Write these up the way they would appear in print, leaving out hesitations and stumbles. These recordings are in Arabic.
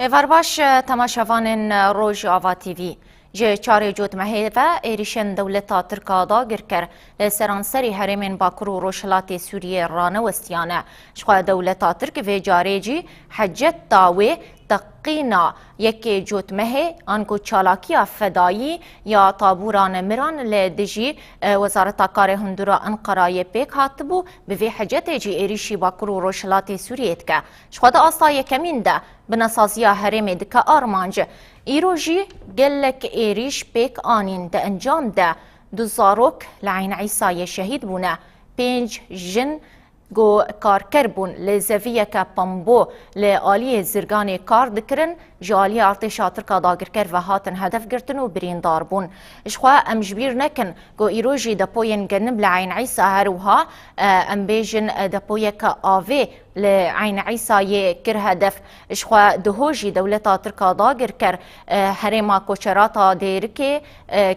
هێوار باش تەماشەوانên Rojava TV ji çarê cotmehê ve êrişên dewleta Tirka dagir kir li seranserî herêmên Bakur û Rojhilatê Sûriyê ranewestiyane. Ji xwe dewleta Tirk vê carê cî hecet da wê teqîna yekê cotmehê an ku çalakiya fedayî ya tabûra nemiran li dijî Wezareta Karê Hundirê Enqerayê pêk hatibû bi vê hecetê cî êrişî Bakur û Rojhilatê Sûriyê dike. Ji xwe de asta yekemîn de بنەسازیە هەرێمێ دکە ئارمانج. ئیرۆ ژی gelek êrîş pêk anîn di encam de du zarok li Eyn Îsayê şehîd bûne. 5 jin karker bûn li zeviyeke pambo li aliyê zirganê kar dikirin ji aliyê artêşa Tirka dagirker ve hatin hedef girtin û birîndar bûn. Ji xwe em ji bîr nekin ku îro jî depoyên genim li Eyn Îsa her wiha em bêjin depoyeke avê li Eyn Îsayê kir hedef. Ji xwe diho jî dewleta Tirka dagir kir herêma koçerata Dêrikê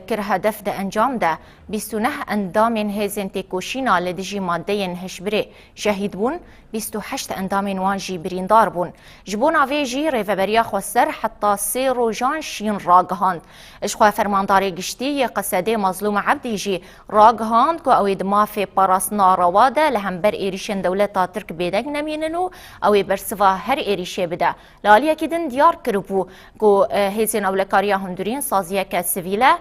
kir hedef di encam de 29 endamên hêzên têkoşîna li dijî maddeyên hişbirê şehîd bûn, 28 endamên wan jî birîndar bûn. Ji bo navê jî rêveberiya xweser heta 3 rojan şîn ragihand. Ji xwe fermandarê giştî yê Qesedê Mazlûm Ebdî jî ragihand ku ew ê di mafê parastina rewa de li hember êrişên dewleta Tirk bêdeng nemînin û ew ê bersiva her êrişê bide. Li aliyekî din diyar kiribû ku hêzên ewlekariya hundirîn saziyeke sivîle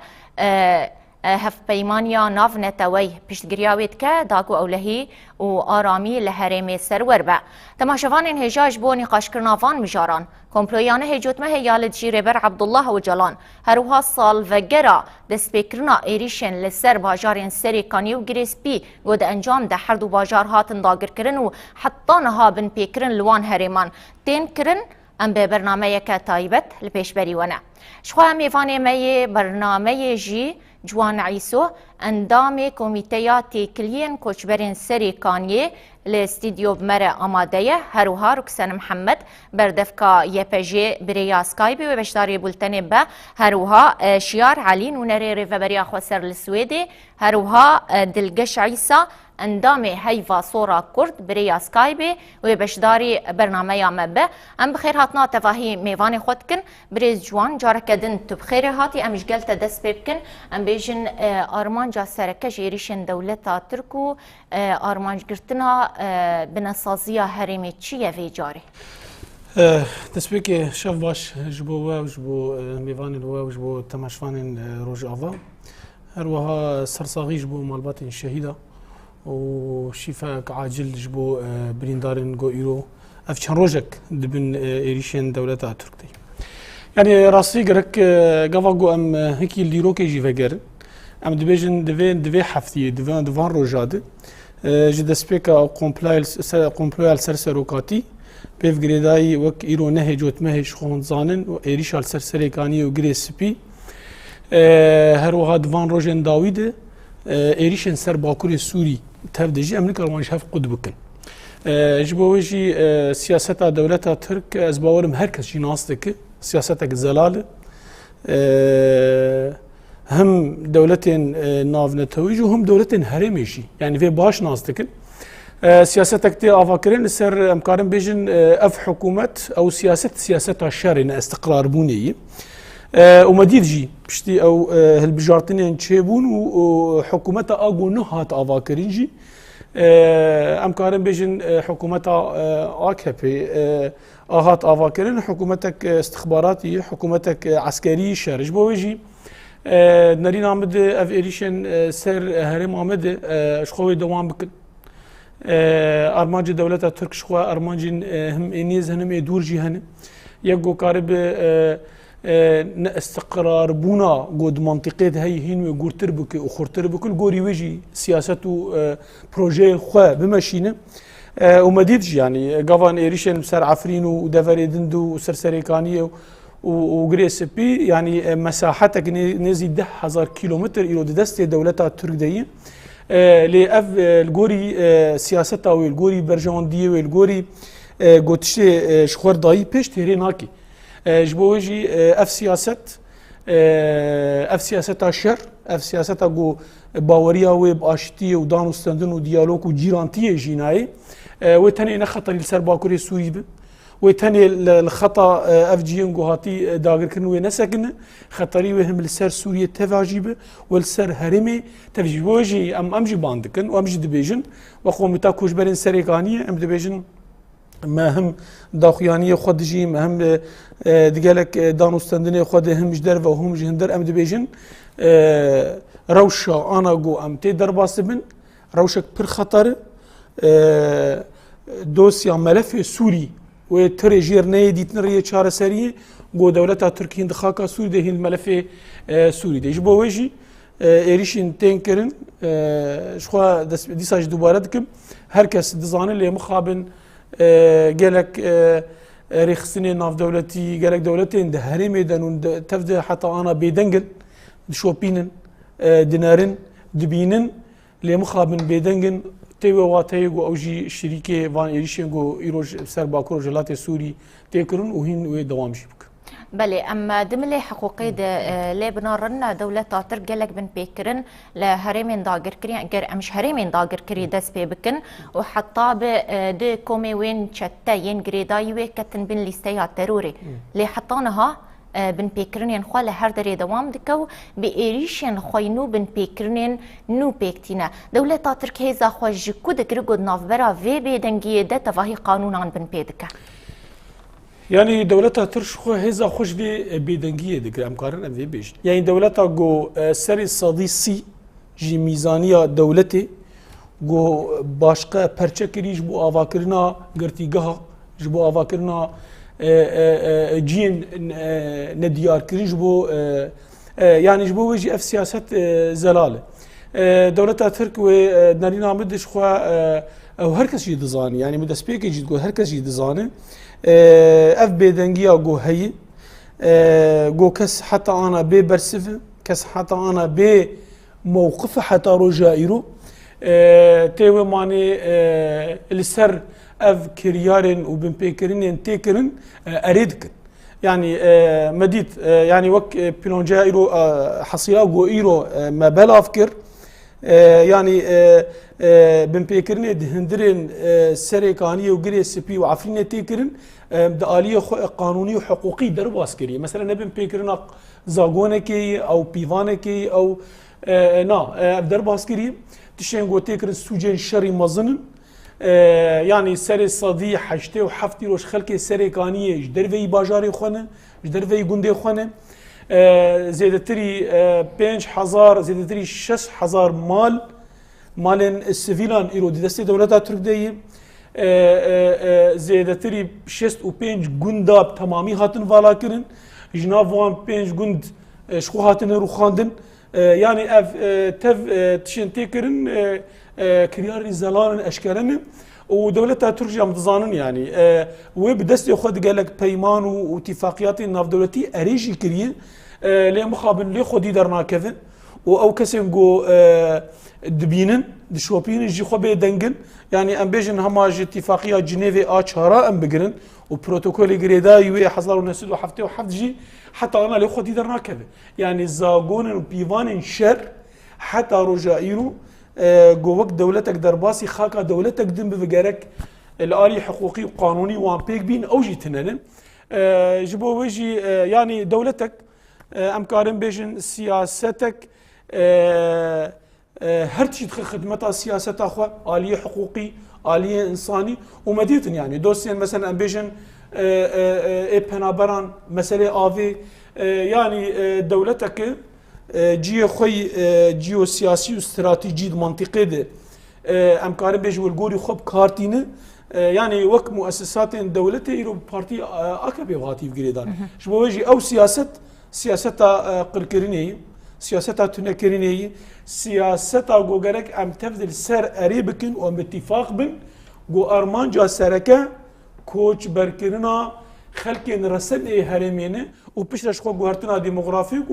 hevpeymaniya nav netewey piştgiriya wê dike da ku ewlehî û aramî li herêmê serwer be. Temaşevanên hêja ji bo nîqaşkirina van mijaran komployane hêcotmehê ya li dijî rêber Ebdullah Öcalan her wiha salvegera destpêkirina êrîşên li ser bajarên Serê Kaniyê û Girêspî got di encam de her du bajar hatin dagirkirin û heta niha bin pêkirin li wan herêman tên kirin em bi bernameyeke taybet li pêşberî we ne. Ji xwe em mêvanê me yê bernameyê jî Ciwan Îso endamê komîteya têkiliyên koçberên Serê Kaniyê li stîdyo mere amade ye her wiha Ruksen Mihemed berdevka YPJ birêya Skype wê beşdarê bultenê be her wiha Şiyar Elî nûnerê rêveberiya xweser li Swêdê her wiha Dilgeş İsa endamê heyva sora Kurd birêya Skype wê beşdarî bernameya me be. Em bi xêr hatina tevahî mêvanê xwe dikin. Birêz Ciwan careke din tu bi xêrê hatî em ji gel te dest pê bikin. Em bêjin armanca sereke ji êrişên dewleta Tirk û armancgirtina binesaziya herêmê çi ye vê carê? Destpêkê şev baş ji bo we ji bo mêvanên we ji bo temaşevanên Rojava her wiha sersaxî ji bo malbatên şehîda û şîfek acil ji bo birîndarên got îro ev çend rojek dibin êrişên dewleta Tirk de. Yani rastî gerek gava got em hekî lîrokê jî vegerin em dibêjin divê heftiyê di van roja de ji destpêka komploya li ser serokatî pêvgirêdayî wek îro ne hêcotmehê ji xwe hûn zanin û êrişa li ser Serê Kaniyê û Girêspî her wiha di van rojên dawî de êrişên ser Bakurê Sûrî tev de jî em nikarin ji hev qut bikin. Ji bo wê jî siyaseta dewleta Tirk ez bawerim her kes jî nas dike siyasetek zelal e hem dewletên navnetewî jî û hem dewletên herêmê jî yani vê baş nas dikin. Siyasetek tê avakirin li ser em karin bêjin ev hikûmet ew siyaseta şerê ne istiqrarbûnê yê. û me dît jî piştî ew hilbijartinên çêbûn û hikûmeta ago nihat avakirin jî em karin bêjin hikûmeta AKP ahat avakirin hikûmetek istixbaratî hikûmetek eskerî şer ji bo wê jî nerîna me de ev êrişên ser herêma me de ji xwe wê dewam bikin. Armancê dewleta Tirk ji xwe armancên him ênîz hene ê dûr jî hene yek got karibe ne istiqrarbûna got mantiqê de heyî hîn wê gûrtir bike û xurtir bike gorî wê jî siyaset û projeyê xwe bimeşîne û me dît jî yani gavan êrişên ser Efrîn û deverê Dind û ser Serê Kaniyê û Girêspî yani mesahetek nêzî 10,000 kilometr îro di destê dewleta Tirk de ye lê ev li gorî siyaseta wê li gorî berjewendiyê wê li gorî gotiştê ji xwe dayî pêş têrê nake. Ji bo wê jî ev siyaseta şer ev siyaseta got baweriya wê bi aşitiyê û danûstendin û diyalog û cîrantiyê jî nayê wê tenê nexeterî li ser Bakurê Sûrî be وتاني الخطا اف جي ان جوهاتي داغر كن ونسكن خطري وهم لسر سوريا تفاجيبه والسر هرمي تفجي وجي امجي باندكن وامجي دبيجن وقوم تاكوش برين سريقانيه ام دبيجن ما هم داخيانيه خدجي ما هم دقالك دانوستندني خد هم جدر وهم جهندر ام دبيجن روشا انا جو ام تي درباسبن روشك بر خطر دوسيا ملف سوري وتري جيرني ديتن ريه چاره سريه جو دولتا تركيا دخاكا سوري ده الملف سوري ده جبو وجي اريشين تنكرن شخوا ديساج دوباره دكم هركس دزانه اللي مخابن قالك ريخسني ناف دولتي قالك دولتين ده هرمي دنون تفد حتى انا بيدنجل شوبينن دينارن دبينن اللي مخابن بيدنجن تيوه واتيغو اوجي شريكه فان ايريشنغو ايروج سر باكور جلات سوري تيكرن وهين وي بك بله اما دملي حقوقي لبنان رن دولة ترك لك بن بيكرن لهرمين داغر كري غير مش هرمين داغر كري دس بيبكن وحتى ب كومي وين تشتا ين غريدايوي كتن بن ليستيا تروري لي حطانها بن بيكرنين خاله هر دري دوام دكو بإيريشين خوينو بن بيكرنين نو بيكتينا دولة ترك هيزا خوش كود كرغود نافبرا في بيدنجي ده تفاهي قانونان بن بيدكا يعني دولتها ترش خو هيزا خوش في بيدنجيه دكر امكارن ام في بيش يعني دولتها جو سري صديسي جي ميزانيه دولتي جو باشقه پرچه کریش بو آواکرنا گرتیگاه جبو آواکرنا جين نديار كريج بو يعني جبو وجي اف سياسه زلاله دولتها ترك ونارينا مدش خو او هركس يدزاني يعني مد سبيك يجي تقول هركس يدزاني اف بيدنجيا جو هي جو كس حتى انا ببرسف كس حتى انا بموقف حتى رجائرو تيوي ماني السر اف كريارن وبن بيكرين تيكرن اريدكن يعني مديت يعني وك بيلونجايرو حصيلا جو ايرو ما بلا افكر يعني بن بيكرين دهندرين سريكانيه وغري سي بي وعفرين تيكرن داليه قانوني وحقوقي درب عسكري مثلا بن بيكرين زاغونكي او بيفانكي او نا درب عسكري تشين جو تيكرن سوجين شري مزنن يعني سري صدي حشتي وحفتي روش خلكي سري كانيه جدرفي باجاري خونه جدرفي غوندي خونه زيدتري 5000 زيدتري 6000 مالن السيفيلان ايرو دي دستي دولتا ترك دي زيدتري 65 غونداب تمامي هاتن فالا كرن جنافوان 5 غوند شخو هاتن رو خاندن يعني اف تف تشين تيكرن كريار زلان اشكرن ودولتها ترجع متزانن يعني وبدست ياخذ قال لك بيمان واتفاقيات الناف دولتي اريجي كريه لي مخابن لي خدي درنا كذا او كسن جو دبينن دشوبين جي خو بيدنجن يعني ام بيجن هماج اتفاقيه جنيفي اشهر ام بقرن وبروتوكول جريدا يوي حصلوا نسد وحفتي وحفت جي حتى انا لي خدي درنا كذا يعني زاغون وبيفان شر حتى رجائيرو جوك دولتك درباسي خاكا دولتك دم بفجرك الآلي حقوقي وقانوني وان بيك بين أوجي تنن جبو وجي يعني دولتك أمكارن بيجن سياستك هرتشي خدمتها سياسة أخوة آلية حقوقي آلية إنساني ومديتن يعني دوسين مثلا بيجن بنابران مسألة آفي يعني دولتك جي خوي جيو سياسي واستراتيجي منطقي ده امكار بيج والغوري خوب كارتينه يعني وك مؤسسات دولتي يرو بارتي اكبر واتيف جريدان شبو يجي او سياسه قركريني سياسه تنكريني سياسه غوغرك ام تفضل سر اريبكن وام اتفاق بن جو ارمانجا سركه كوتش بركرنا خلكين رسم هرمينه وبشرش خو غارتنا ديموغرافيك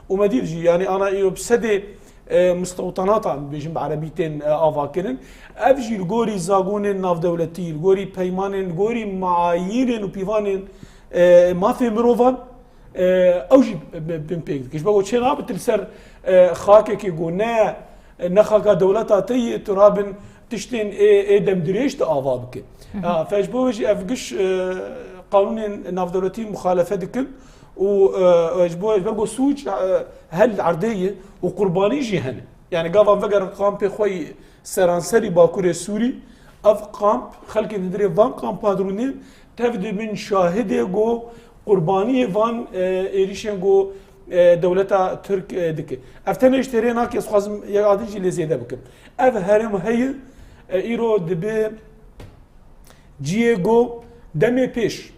ومديرجي يعني انا ايو بسدي مستوطنات بيجم بعربيتين افاكرن افجي الغوري زاغون ناف دولتي الغوري بيمان الغوري معايير وبيفان ما في مروفان اوجي بمبيك كيش بقول شي رابط السر خاكك يقولنا نخاك دولتها تي تراب تشتين دم دريش تآوا بك فاجبوجي افقش قانون نافدولتي مخالفه دكن واجبوج برضو سوج هل عرديه وقرباني جهنم يعني قاف فقر قام بخوي سرانسري باكور سوري اف قام خلق ندري فان قام بادرونين تفد من شاهده جو قرباني فان ايريشن جو دولتا ترك دكه افتنش ترينا كيس خازم يادجي لزياده بكم اف هرم هي ايرو دبي جيجو دمي بيش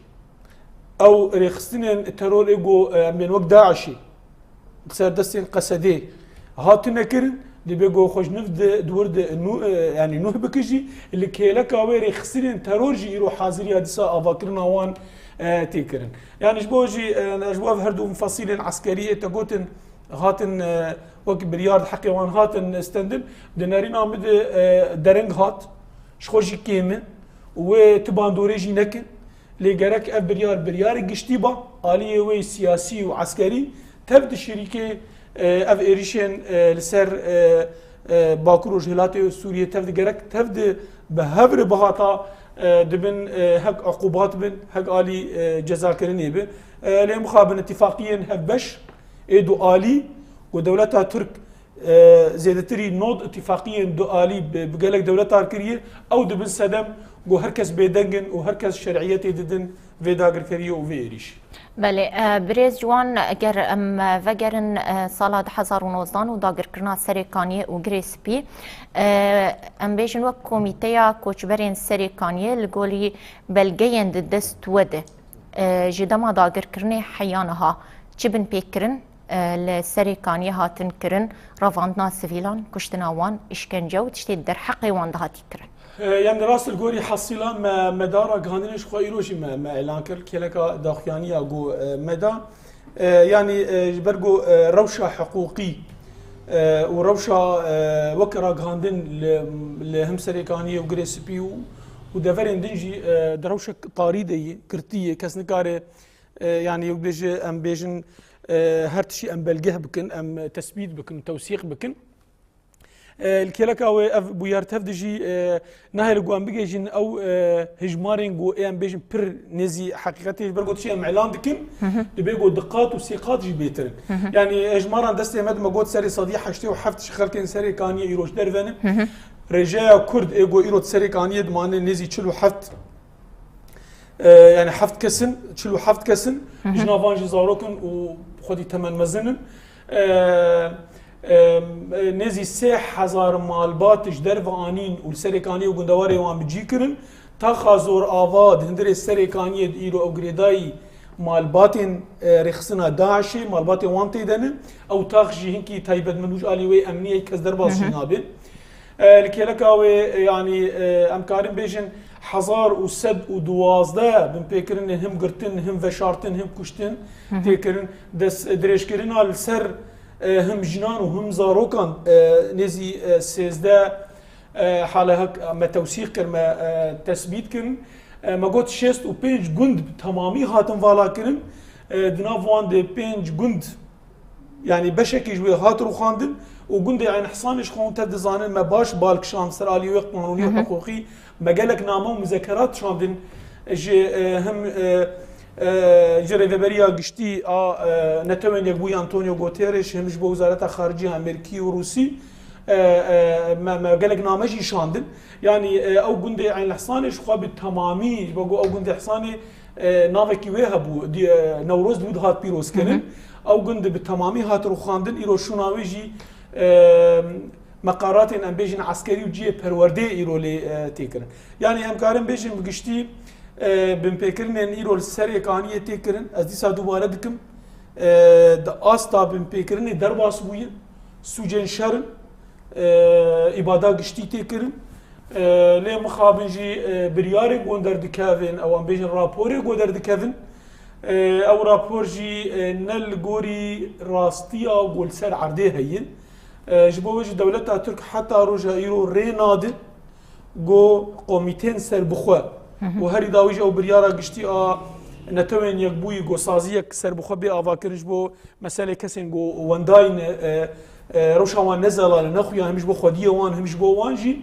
او ريخستين الترور ايجو من وقت داعشي سردستين قصدي هاتنا كرن دي بيجو خوش نفد دورد نو يعني نوه بكجي اللي كيلك او ريخستين ترور جي يرو حاضري هادسا افاكرنا وان تيكرن يعني جبوجي جبوف هردو مفاصيل عسكريه تقوتن هاتن وك بريار حقي وان هاتن استندن دنارين عمد درنج هات شخوجي كيمه وتباندوري جي نكن لي جرك اف بريار قشتيبا آلية وي سياسي وعسكري تبدأ شركة اف ايريشن لسر باكور وجهلاتي سوريا تبدأ جرك تبدأ بهبر بهاتا دبن هك عقوبات بن هك آلي جزا كرني بن لين مخابن اتفاقيا هبش ايدو آلي ودولتها ترك زيادتري نود اتفاقيا دو آلي بقالك دولتها كريه او دبن سدم جو هركز بيدنجن وهركز شرعيتي ددن فيداغر كريه وفيريش بله بريز جوان اگر ام وگرن سال 2019 و داگر کرنا سریکانیه و گریسپی ام بیشن وک کمیته کوچبرین سریکانیه لگولی بلگین دست وده جدما داگر کرنه حیانها چه بن پیکرن لسریکانیه هاتن کرن رواندنا سیویلان کشتناوان اشکنجه و تشتید در حقی وان دهاتی کرن يعني راس الجوري حصيلا مدارا غاندنش خو ايروشي ما اعلان كر كلكا داخيانيه جو مدى يعني برجو روشه حقوقي وروشه وكرا غاندن لهم سريكانيه وغريسبي ودفرين دنجي دروشه طاريديه كرتيه كسنكاره يعني يبيج ام بيجن هرتشي ام بلقه بكن ام تثبيت بكن توثيق بكن الكلكا و بويار تفدجي نهاية الجوان بيجين أو هجمارين جو إيام بيجين بير نزي حقيقتي برجوت شيء معلان دكين بيجو دقات وثقات جي بيترن يعني هجماران دستي مد ما قلت سري صديح حشتي وحفت شخلكين سري كاني يروش درفن رجاء كرد إيجو يروت سري كاني دمان نزي تشلو حفت يعني حفت كسن تشلو حفت كسن جنافان جزاروكن وخدي تمن مزنن نزي 3000 مالباتش درفانين والسريكانيه وغندواري وان بجيكرن تا خازور آواد هندري السريكانيه ايرو او غريداي مالباتين رخصنا داعشي مالباتي وان تيدن او تاخجي هنكي تايبد منوج الي وي امنيه كز درباس نابن الكيلكاوي يعني امكارن بيجن حزار وسد ودوازده بن بيكرن هم قرتن هم فشارتن هم كشتن تيكرن دس دريشكرن على السر هم جنان وهم زاروكان نزي سيزده حاله هك ما توثيق كر ما تثبيت كرن ما قلت شست و بينج جند تمامي هاتن فالا كرن دنافوان دي بينج جند يعني بشكل جوي هاترو خاندن وجند يعني حصانش خون تبد زانن ما باش بالك شام سرالي قانوني حقوقي ما قالك نامه مذكرات شاندن هم جري فبريا قشتي نتمنى يقوي أنطونيو غوتيريش همش بوزارة خارجية أمريكي وروسي ما قالك نامجي شاندن يعني أو جندي عين الحصانش خو بالتمامي بقول أو جندي حصاني نافكي ويهبو دي نوروز بود هات بيروس كنن أو جندي بالتمامي هات روخاندن إيرو شوناويجي مقارات أم بيجن عسكري وجيه پروردي إيرو لي تيكرن يعني هم كارن بيجن بقشتي بن بيكرن ان ايرو السري كانيه تيكرن از دي سادو باردكم د استا بن بيكرن درباس بوي سوجن شرن ابادا قشتي تيكرن لي مخابنجي برياري غوندر دكافن او ام بيجن رابوري غوندر دكافن او رابورجي نل غوري راستيا غول سر عردي هين جبوج دولتها ترك حتى روجا ايرو ريناد جو قوميتين سر بخوا وهري داويج او بريارا قشتي نتوين يقبوي جو سازيك سر بخوا بي افاكرج بو مساله كسن جو ونداين روشا وان نزل لنخويا همش بو خديه وان همش بو وانجي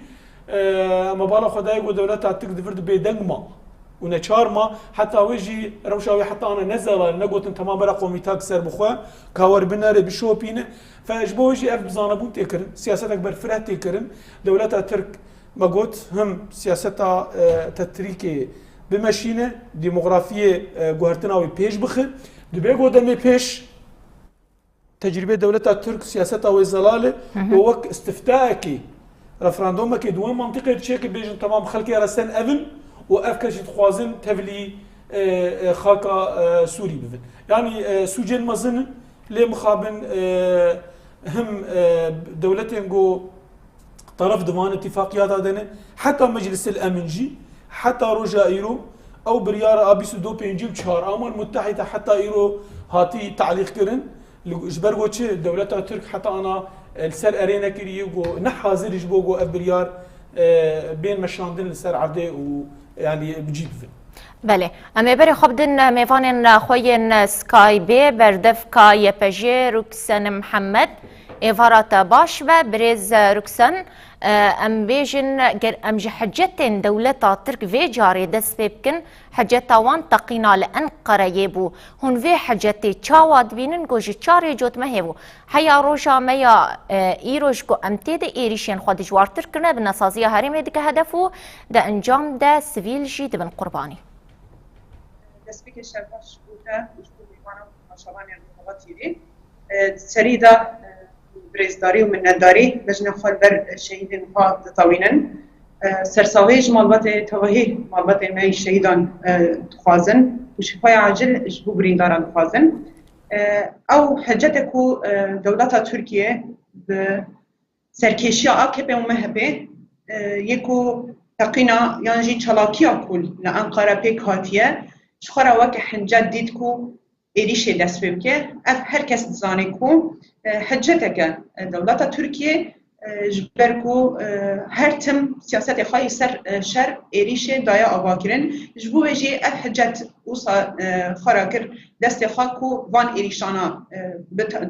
اما بالا خدای گو دولتا ترک دفرد بيدنگ ما ونچار ما حتى ويجي روشاوي حتى انا نزل نقوت تمام برا قوميتاك سر بخوا كاور بنار بشوبين فاجبو ويجي اف بزانبون تكرن سياست اكبر فرح تكرن دولتا ترك ما قلت هم سياستها تتريكي بمشينه ديموغرافيه جوهرتناوي بيش بخل دبي قدامي بيش تجربه دولتها الترك سياستها وزلاله ووك استفتاءكي رفراندومك دوام منطقه تشيك بيجن تمام خلقي رسن اذن وافكر شي تخوازن تفلي خاكا سوري بفن يعني سوجين مزن لي مخابن هم دولتين جو طرف دمان اتفاقيات هذين حتى مجلس الامن جي حتى روجا ايرو او بريار ابي سدو بينجي بشهر امم متحده حتى ايرو هاتي تعليق كرن جبرغو تشي دولتها الترك حتى انا السر ارينا كريو نحاضر جبوغو ابريار بين مشاندن السر عرضه ويعني بجيب بله اما بری خبدن میوانن خوین سکای بی بردف کا یپجی رکسن محمد ایوارات باش و برز رکسن ام بیجن ام حجتن دولتا ترک وی جاری دست بکن حجتا وان تقینا لانقره یبو هون وی حجتی چاواد بینن گوجی چاری جوت مهیبو حیا روشا میا ایروش گو امتید ایریشین خود جوارتر کنه بنسازی هرمی دیگه هدفو ده انجام ده سویل جی دبن قربانی دەستپێکی شەرباش بووکە میوانم ناشەوانی ڕۆژاواتیری سەریدا برێزداری و منەتداری بەژنە خۆ بەر شەهیدên xwe ditewînin سەرساوەیê ji malbatê tevahî malbatên me şehîdan dixwazin û şîfaya acil ji bo birîndaran dixwazin ew hecetek ku dewleta Tirkiye bi serkêşiya AKP û MHP yê ku teqîna yan jî çalakiya kul li Enqere pêk hatiye شخرا وک حنجت دید کو ایریش دست بکه اف هر کس دزانه کو حجته که دولت ترکیه جبر کو هر تم سیاست خواهی سر شر ایریش دایا آواکرین جبو بجی اف حجت اوسا خورا کر دست خواه کو وان ایریشانا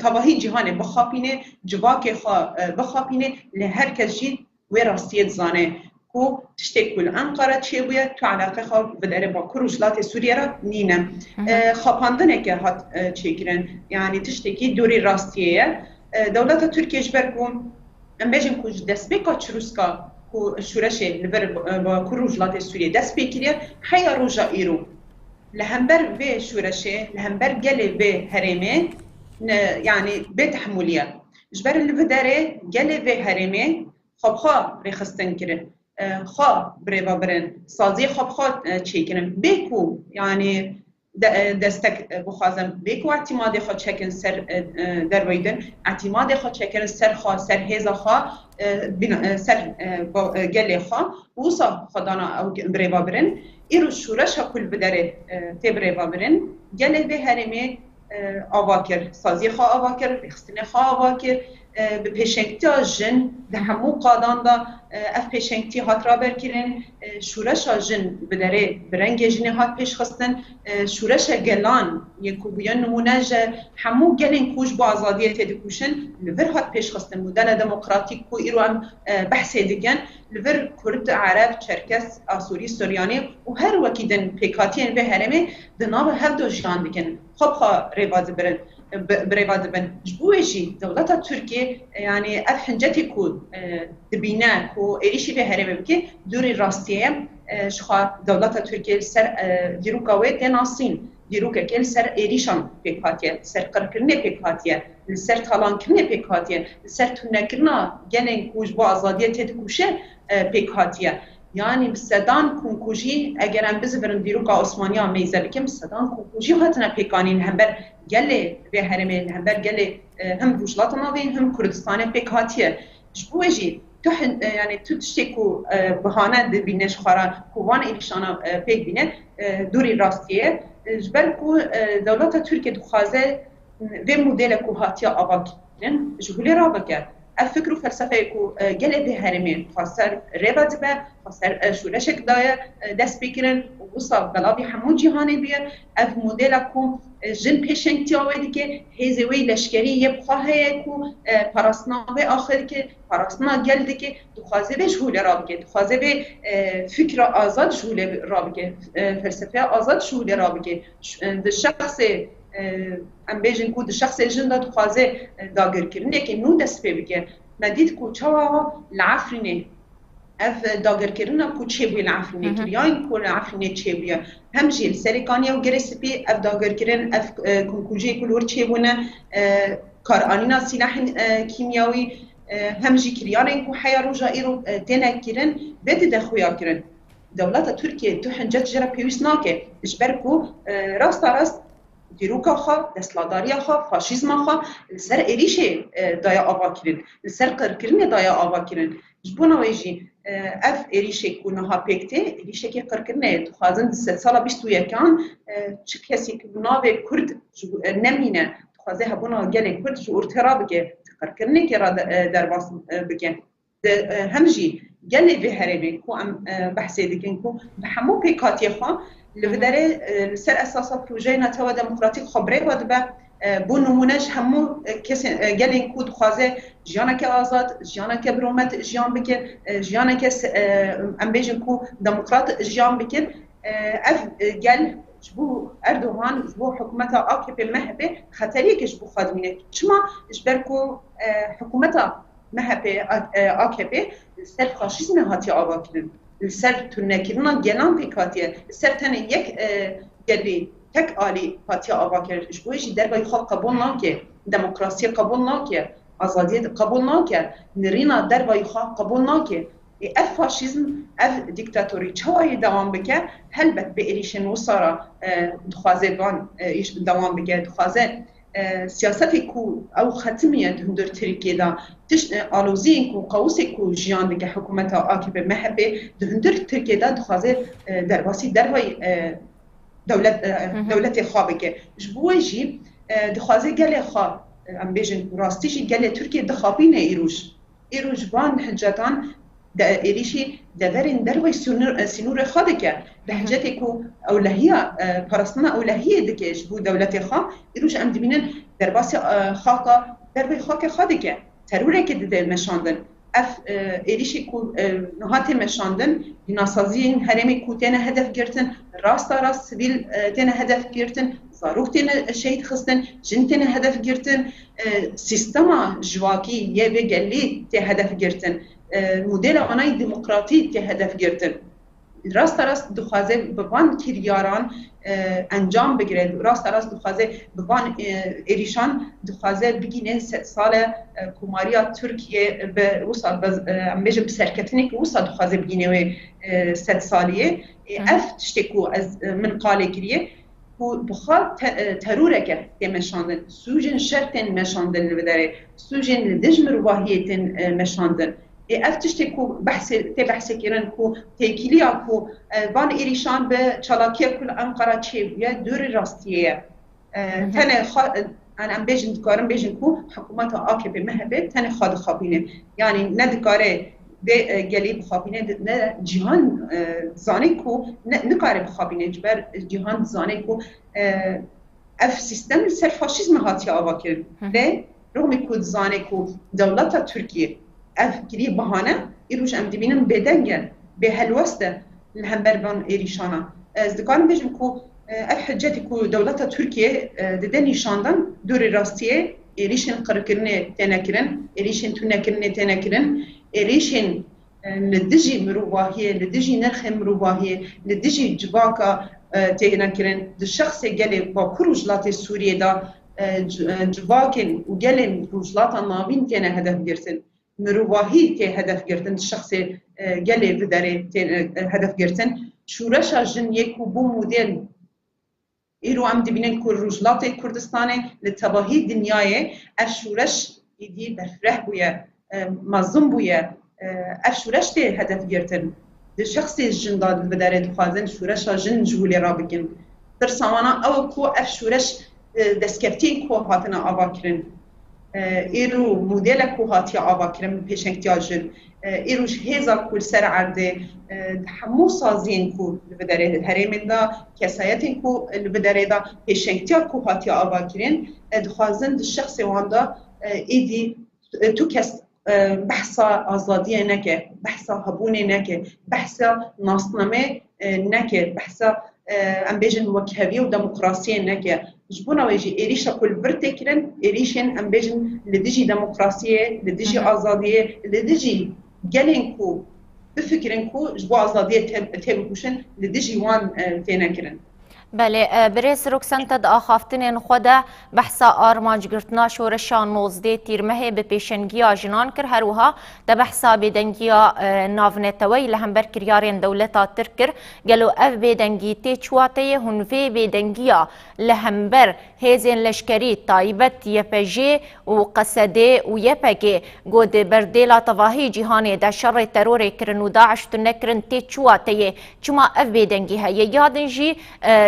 تواهی جهان بخاپینه جواک خواه بخاپینه لهر کس جید و راستیت زانه کو تشتێک لە ئەنقەرە چێ بووە تو علاقە خەڵ بەدەرێ باکوور و وڵاتی سووریە را نینە خاپاندنێکە هات چێکردن یعنی تشتێکی دووری ڕاستیەیە دەوڵەتە تورکیەش بەر بوو ئەم بێژم کو دەستپێکا چروسکا کو شورشێ لەبەر باکوور و وڵاتی سووریە دەست پێ کردە هەیە ڕۆژە ئیرۆ لە هەمبەر vê شورشێ لە هەمبەر gelê vê herêmê yani bêtehmûliye ji ber li vê derê gelê vê herêmê xwebxa rêxistin kirin خا بريبا برن صازي خب خا تشيكن بيكو يعني دستك بخازم بيكو اعتمادي خا تشكن سر درويدن اعتمادي خا تشكن سر خا سر هيزا خا سر قلي خا وصا خدانا او بريبا برن ايرو شورش كل بدري تي بريبا برن قلي به هرمي اواكر صازي خا اواكر رخصتني خا اواكر بپیشنگتی جن ده همو قادان دا اف پیشنگتی هات را برکرین شورش جن بدره برنگ جنی هات پیش خستن شورش گلان یکو بیان نمونه جه همو گلین کوش با آزادیه تدکوشن لور هات پیش خستن مدل دموکراتیک کو ایرو هم بحثی دیگن لور کرد عرب چرکس آسوری سوریانی و هر وکیدن پیکاتین به هرمه دناب هف دو جان دیگن خب خواه ریواز برن بريباد بن جبويجي دولة تركيا يعني أفحنجتي كو دبينا كو إيشي به هرم بكي دوري راستيه شخا دولة تركيا سر ديروكا ويت ناسين ديروكا كل سر إيريشان بيكاتيا سر قركرني بيكاتيا سر طالان كرني بيكاتيا سر تنكرنا جنين كوج با آزادية تدكوشه بيكاتيا يعني بسدان كونكوجي اگر هم بزبرن دیروکا عثمانیا میزه بکم بسدان كونكوجي هاتنا پیکانین هم بر گله به هرمه هم بر گله هم روشلات ناوین هم کردستان پیک هاتیه جبوجی تو يعني تو تشتكو بهانه بینش خورا کوان ایشانا پیک بینه دوری راستیه جبر کو دولت ترکیه دخوازه و مدل کو هاتیا آواکن جهولی را بکر الفكر وفلسفه کو گله به هرمی خاصر ربط به خاصر شورشک دایه دست بگیرن و وصل بلابی همون جهانی بیه اف مدل کو جن پیشنگ تیاوی که هزوی لشکری یه بخواهی کو پراسنامه آخر که پراسنا گلده که دخوازه به جهول را بگه دخوازه به فکر آزاد جهول را بگه فلسفه آزاد جهول را بگه شخص ام بیشن کو شخص جن داد خوازه داگر کرنه که نو دست پی بگه ندید کو چوا العفرینه اف داگر کرنه کو چه بی العفرینه کریان کو العفرینه چه بی هم جیل سریکانیا و گرسپی اف داگر کرن اف کنکوجی کلور چه بونه کارانینا سلاح کیمیاوی هم جی کریان کو حیارو جائرو تنه کرن بده دخویا کرن دولت ترکیه تو حنجت جرا پیوس ناکه اجبرکو راست دیروکا خوا، دستلاداری خوا، فاشیزم خوا، سر ایریشه دایا آوا کرد، سر قرکرین دایا آوا کرد. جبونا ویجی اف ایریشه کنها پیکته، ایریشه که قرکرینه. خازن سال 21 چه کسی که ناو کرد نمینه، خازه هبونا گله کرد جو ارترا بگه، قرکرینه که را در باس بگه. همجی گله به هربی کو بحثی دیگه کو به همو پیکاتی خوا لبدره سر اساسات پروژه نتوا دموکراتیک خبره بود به بو نمونهش همو کسی گلین کود خوازه جیانه که آزاد جیانه که برومت جیان بکن جیانه که ام بیشن کو دموکرات جیان بکن اف گل جبو اردوغان جبو حکومت AKP مهبه خطریه که جبو خادمینه چما جبرکو حکومت مهبه AKP سر فاشیزم هاتی آوا کردن سر تونکینا گلان پیکاتیه سر تنه یک گلی تک عالی پاتی آوا کرد جبویشی در بای خواه قبول ناکه دموکراسی قبول ناکه آزادی قبول ناکه نرینا در بای خواه قبول ناکه اف فاشیزم اف دیکتاتوری چوای دوام بکه هلبت به ایریشن وصارا دخوازه بان دوام بکه دخوازه سیاستی کو او ختمیه دندر ترکیه دا تش آلوزی کو قوسی کو جیان دیگه حکومت AKP مهبه دندر ترکیه دا دخوازه درباسی دروای دولت خوابه که جبوه جی دخوازه گله خواب ام بیشن راستیشی گله ترکیه دخابینه ایروش بان حجتان ایریشی دورین دروی سنور خواده که به حجتی کو اولهیه پرستنا اولهیه دیگه جبو دولت خواه ایروش ام دبینن درباس خاکا دروی خاک خواده که تروره که دیده مشاندن اف ایریشی کو نهات مشاندن ناسازی هرمی کو تنه هدف گرتن راست سبیل تنه هدف گرتن زاروک تنه شهید خستن جن تنه هدف گرتن سیستما جواکی یه بگلی ته هدف گرتن مدل آنای دموکراتی ته هدف گرتن راست دخوازه بوان کریاران انجام بگیره راست دخوازه بوان ایریشان دخوازه بگینه 100 سال کماریا ترکیه به وصل میجم بسرکتنی که وصل دخوازه بگینه 100 سالیه اف تشتکو از من قاله گریه و بخواد تروره که مشاندن سوژن شرطن مشاندن لبداره سوژن لدجم رواهیتن مشاندن افتشتی کو بحث کردن کو تکیلیا کو وان ایریشان به چالاکی کل انقره چه یا دور راستیه تنه ام بیشن کو حکومت AKP مهبه تنه خاد خابینه یعنی ندکاره به گلی بخابینه نه جهان زانه کو نکاره بخابینه جبر جهان زانه کو اف سیستم سر فاشیزم هاتی آوا کرد نه رغم کود زانه کو دولت ترکیه افکری بهانه ایروش ام دبینم بدنگن به هلوسته الهمبربان ایریشانا از دکان بجم کو اف حجتی کو دولت ترکیه دده نشاندن دور راستیه ایریشن قرکرنه تنکرن ایریشن تنکرنه تنکرن ایریشن لدجی مروباهیه لدجی نرخ مروباهیه لدجی جواکا تنکرن د شخص گله با کروجلات سوریه دا جواکن و گله روجلات ناوین تنه هدف گرتن مروباهی که هدف گرتن شخص گله بداره هدف گرتن شورش جن یک بو مدل ایرو هم دبینن که روجلات کردستان لتباهی دنیای اف شورش ایدی برفره بویه مظلوم بویه اف شورش ده هدف گرتن ده شخص جن داد بداره دخوازن شورش جن جولی را بگن در سامانا او کو اف شورش دستکفتی کو هاتنا آوا کرن ایرو مدل کو هاتی آوا کرم پیشنگتیا جل ایروش هزا کل سر عرده همو سازین کو لبداره هرمن دا کسایتین کو لبداره دا پیشنگتیا کو هاتی آوا کرن دخوازن الشخص واندا ایدی تو کس بحثا آزادی نکه بحثا هبونه نکه بحثا ناسنامه نکه بحثا ام بیجن وکهوی و دموکراسی نکه جبونا ویجی ایریشا کل برته کرن ایریشن ام بیجن لدیجی دموکراسیه لدیجی آزادیه لدیجی گلین کو بفکرن کو جبو آزادیه تبکوشن لدیجی وان تینا کرن بله برس رکسنت دا آخافتن خدا بحثا آرمانج گرتنا شورشان 19 تیرمه به پیشنگی آجنان کر هروها دا بحثا بیدنگی ناونتوی لهمبر کریارین دولتا ترکر گلو اف بیدنگی تی چواتی هنوی بیدنگی لهمبر هیزین لشکری تایبت یپجی و قصده و یپگی گود بردیلا تواهی جهانی دا شر ترور کرن و داعش تنکرن تی چواتی چما اف بیدنگی های یادنجی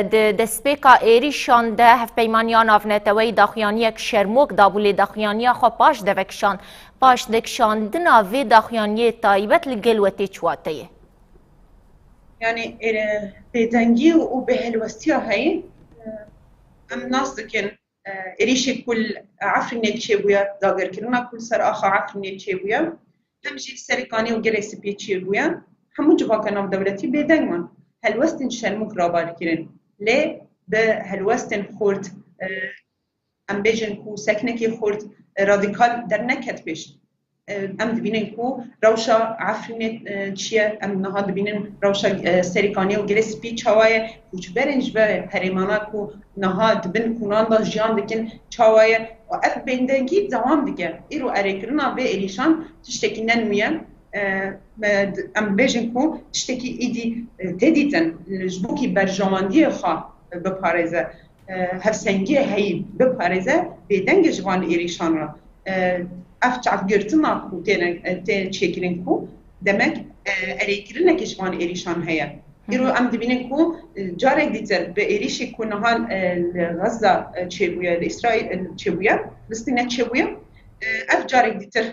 دسپیکا ایریشان ده هف پیمانیان آفنتوی داخیانیک شرموک دابولی داخیانیا خو پاش دوکشان پاش دکشان دنا وی داخیانی تایبت لگلوتی چواتیه يعني بيدنجي وبهالوستيا هاي ام ناس دكن اريشي كل عفرني تشيبويا داغر كلنا كل سر اخا عفرني تشيبويا همجي سرقاني وجريسي بي تشيبويا همو جواكنا دولتي بيدنجمان هالوستن شرموك رابار كيرن ليه بهالوستن خورت ام بيجن كو سكنكي خورت راديكال در نكت بيش ام دبینن کو روشا عفرین چیه ام نهاد دبینن روشا سریکانی و گلی سپی چاوای کوچ برنج به پریمانا کو نهاد بن کنان دا جان دکن چاوای و اف بندگی دوام دیگه ایرو اریکرنا به الیشان تشتکی نمیه ام بیجن کو تشتکی ایدی تدیتن جبوکی برجاماندی خواه بپارزه هفسنگی هایی بپارزه بیدنگ جوان ایریشان را افچاف گرتنا کو تن چیکرین کو demek اریکرینه که جوان ایریشان هیا ایرو ام دبینن کو جاره دیتر به ایریشی کو نهال غزه چیبویا اسرائیل چیبویا فلسطین چیبویا اف جاره دیتر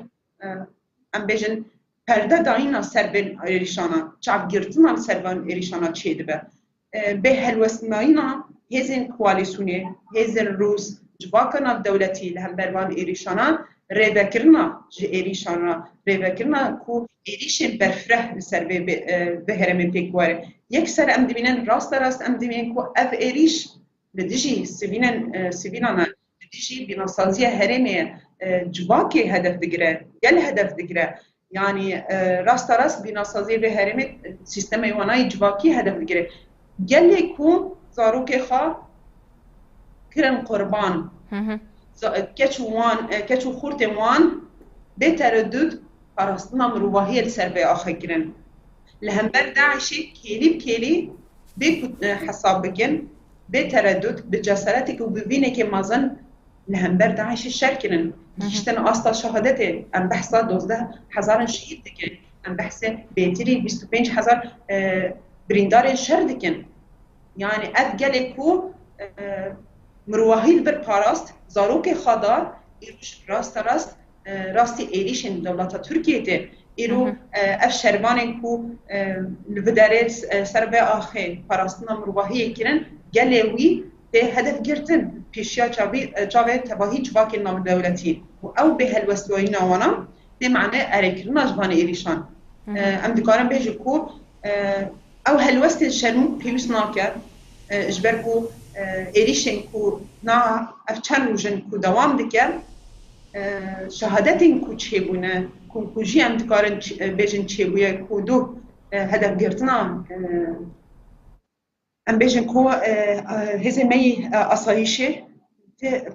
ام بیجن پرده داینا سربن ایریشانا چاف گرتنا سربن ایریشانا چیده به هلوسناینا هزین کوالیسونه هزین روس جواکنا دولتی لهم بروان ایریشانا ریبکرنا ایریشانا ریبکرنا کو ایریشن برفره سر به هرم پیکواره یک سر ام دبینن راست ام دبینن کو اف ایریش لدیجی سیوینانا لدیجی بناسازی هرم جواکی هدف دگره گل هدف دگره yani راست بناسازی به هرم سیستم ایوانای جواکی هدف دگره گلی کو زاروک خوا کرن قربان کچو خورت وان به تردد پاراستنا مروحی السربی آخه کرن لهم بر داعشی کلی به حساب بکن به تردد به جسارتی که ببینه که مازن لهم بر داعشی شر کرن گشتن آستا شهادته ام بحثا 12,000 شهید دکن ام بحث بهتری 25,000 بریندار شر دکن yani ev gelek ku mruahil bir parast zarok xada iruş rasti erişin devleta Türkiye'de iru ev şervanên ku li vidare serbe axe parastina mruahiye kirin gelê wî tê hedef girtin pêşiya çavê tevahî civakên navdewletî û ew bê helwestiyayîna wana tê mane erêkirina civanê êrîşan em dikarin bêjin ku او هلوستن شرموک پیوست ناکر اجبر کو ایریشن کو نا افچن روزن کو دوام دکر شهادتین کو چه بونه کو جی ام دکارن بیجن چه بویه کو دو هدف گرتنا ام بیجن کو هزه می آسایشه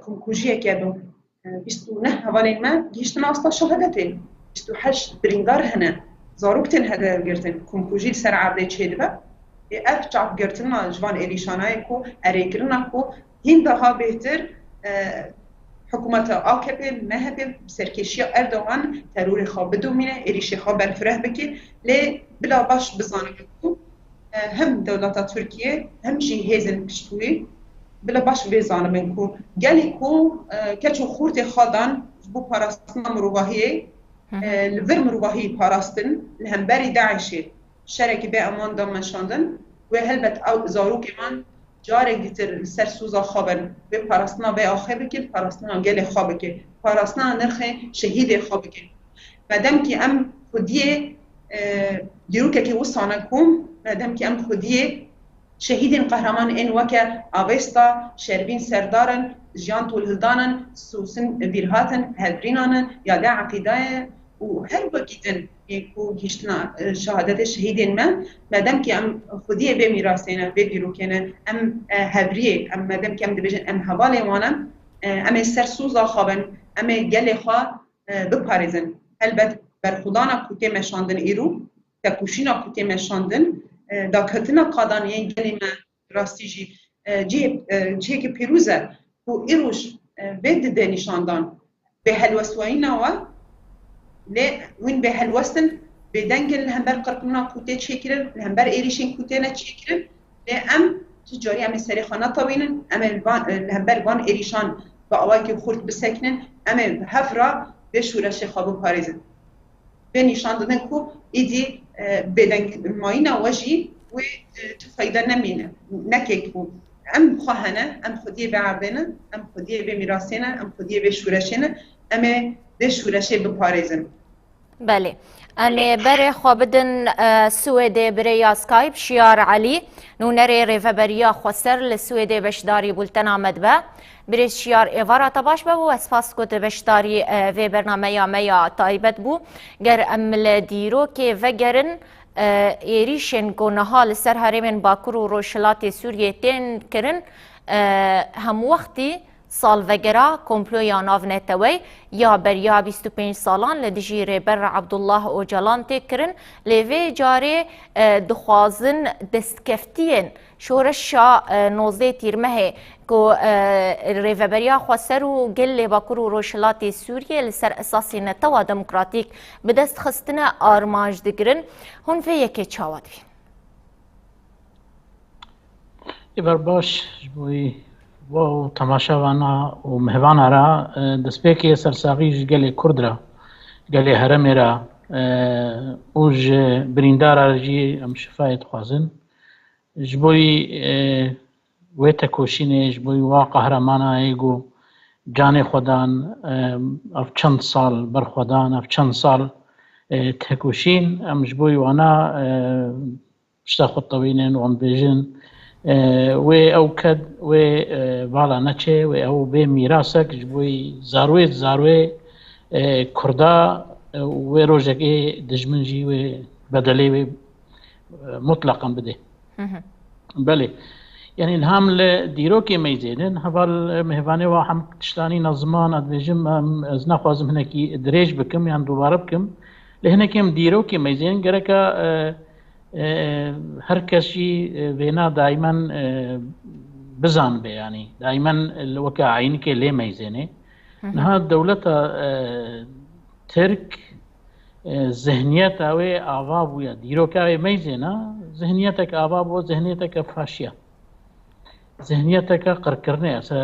کو جیه کردو 29 حوالی ما گیشتن اصلا شهادتی 28 برینگار هنه زاروکتن هدف گرتن کنکوژی سر عرضه چیده با اف چاپ گرتن جوان ایریشانای کو اریکرنا کو هندها بهتر حکومت AKP MHP سرکشی اردوغان ترور خواب بدومینه ایریشی خواب برفره بکی لی بلا باش بزانه کو هم دولت ترکیه هم جی هزن پشتوی بلا باش بيزان منكو قالي كو كاتشو خورتي خادان بو باراستنا مروباهي الفر مروباهي باراستن الهمباري داعشي شركي بي امان دام منشاندن وهلبت او زارو كمان جاري جتر سر سوزا خابن بي باراستنا بي آخه بكي باراستنا قالي خابكي باراستنا نرخي شهيد خابكي مادام كي ام خديه دیروکه که وصانا کوم مادام که ام خودیه شهیدین قهرمان این وکه آوستا شربین سردارن جیان طول هلدانن سوسن بیرهاتن هدرینانن یاده عقیده و هر وقتن یکو گشتنا شهادت شهیدین من مادام که ام خودیه به میراسینا به دیروکه ام هبریه ام مادام که ام دبیجن ام حواله وانم ام سرسوزا خوابن ام گلی خواه بپارزن البته برخودانا کوته مشاندن ایرو تکوشینا کوته مشاندن دا کتنا قادانیه گلی من راستی جی که پیروزه و ایروش بید ده نشاندان به هلوسوائینا و وین به هلوستن به دنگل همبر قرقنا کوته چیکرن همبر ایریشین کوته نه چیکرن ام تجاری ام سری خانه طوینن ام همبر وان ایریشان با آوایی که خورد بسکنن ام هفرا به شورش خواب پاریزن به نشان دادن کو ایدی بدنگ ماینا وجی و تو فایده نمینه نکیک کو ام خواهنه ام خودی به عردنه ام خودی به میراسینه ام خودی به شورشینه ام به شورشه به پاریزن بله أنا بري خابدن سويدي بريا سكايب شيار علي نونري ريفابريا خسر لسويدي بشداري بولتنا مدبا بري شيار إيفارا تباش بو اسفاس كنت بشداري في برنامج ميا تايبت بو جر أمل ديرو كي فجرن إيريشن كونها لسر هرمن باكر وروشلات سوريا تين كرن هم وقتي سال وگرا کمپلویا ناو نتوی یا بریا 25 سالان لدجیر بر عبدالله اوجلان تکرن لیوی جاری دخوازن دستکفتین شورش شا نوزده تیرمه که ریوبریا خسر و گل باکر و روشلات سوریه لسر اساسی نتوا دموکراتیک به دست خستن آرماج دگرن هون فی یکی چاواد بی ایبر باش جبوی و تماشاوانا و مهوانا را دسپیکی سرساقیش گلی کرد را گلی هرمی را اوج بریندارا جی ام شفایت خوازن جبوی و تکوشینه جبوی و قهرمانا ایگو جان خودان اف چند سال بر خودان اف چند سال تکوشین ام جبوی وانا شتا خود طوینن و ام بیجن و او کد و بالا نچه و او به میراثک جبوی زاروی کردا و روزگی دجمنجی و بدلی و مطلقا بده بله يعني الهام لديروكي ميزيدن هفال مهفاني وحم تشتاني نظمان ادوجم از نخوازم هناكي دريج بكم يعني دوباره بكم لهناكي ديروكي ميزين جركا هر کسی وینا دائما بزن به يعني دائما الوكا عين که لی میزنه نه دولت ترک ذهنیت او آواب و دیروکا میزنه ذهنیتك آواب و ذهنیتك فاشیه ذهنیتك قرکرنه اصلا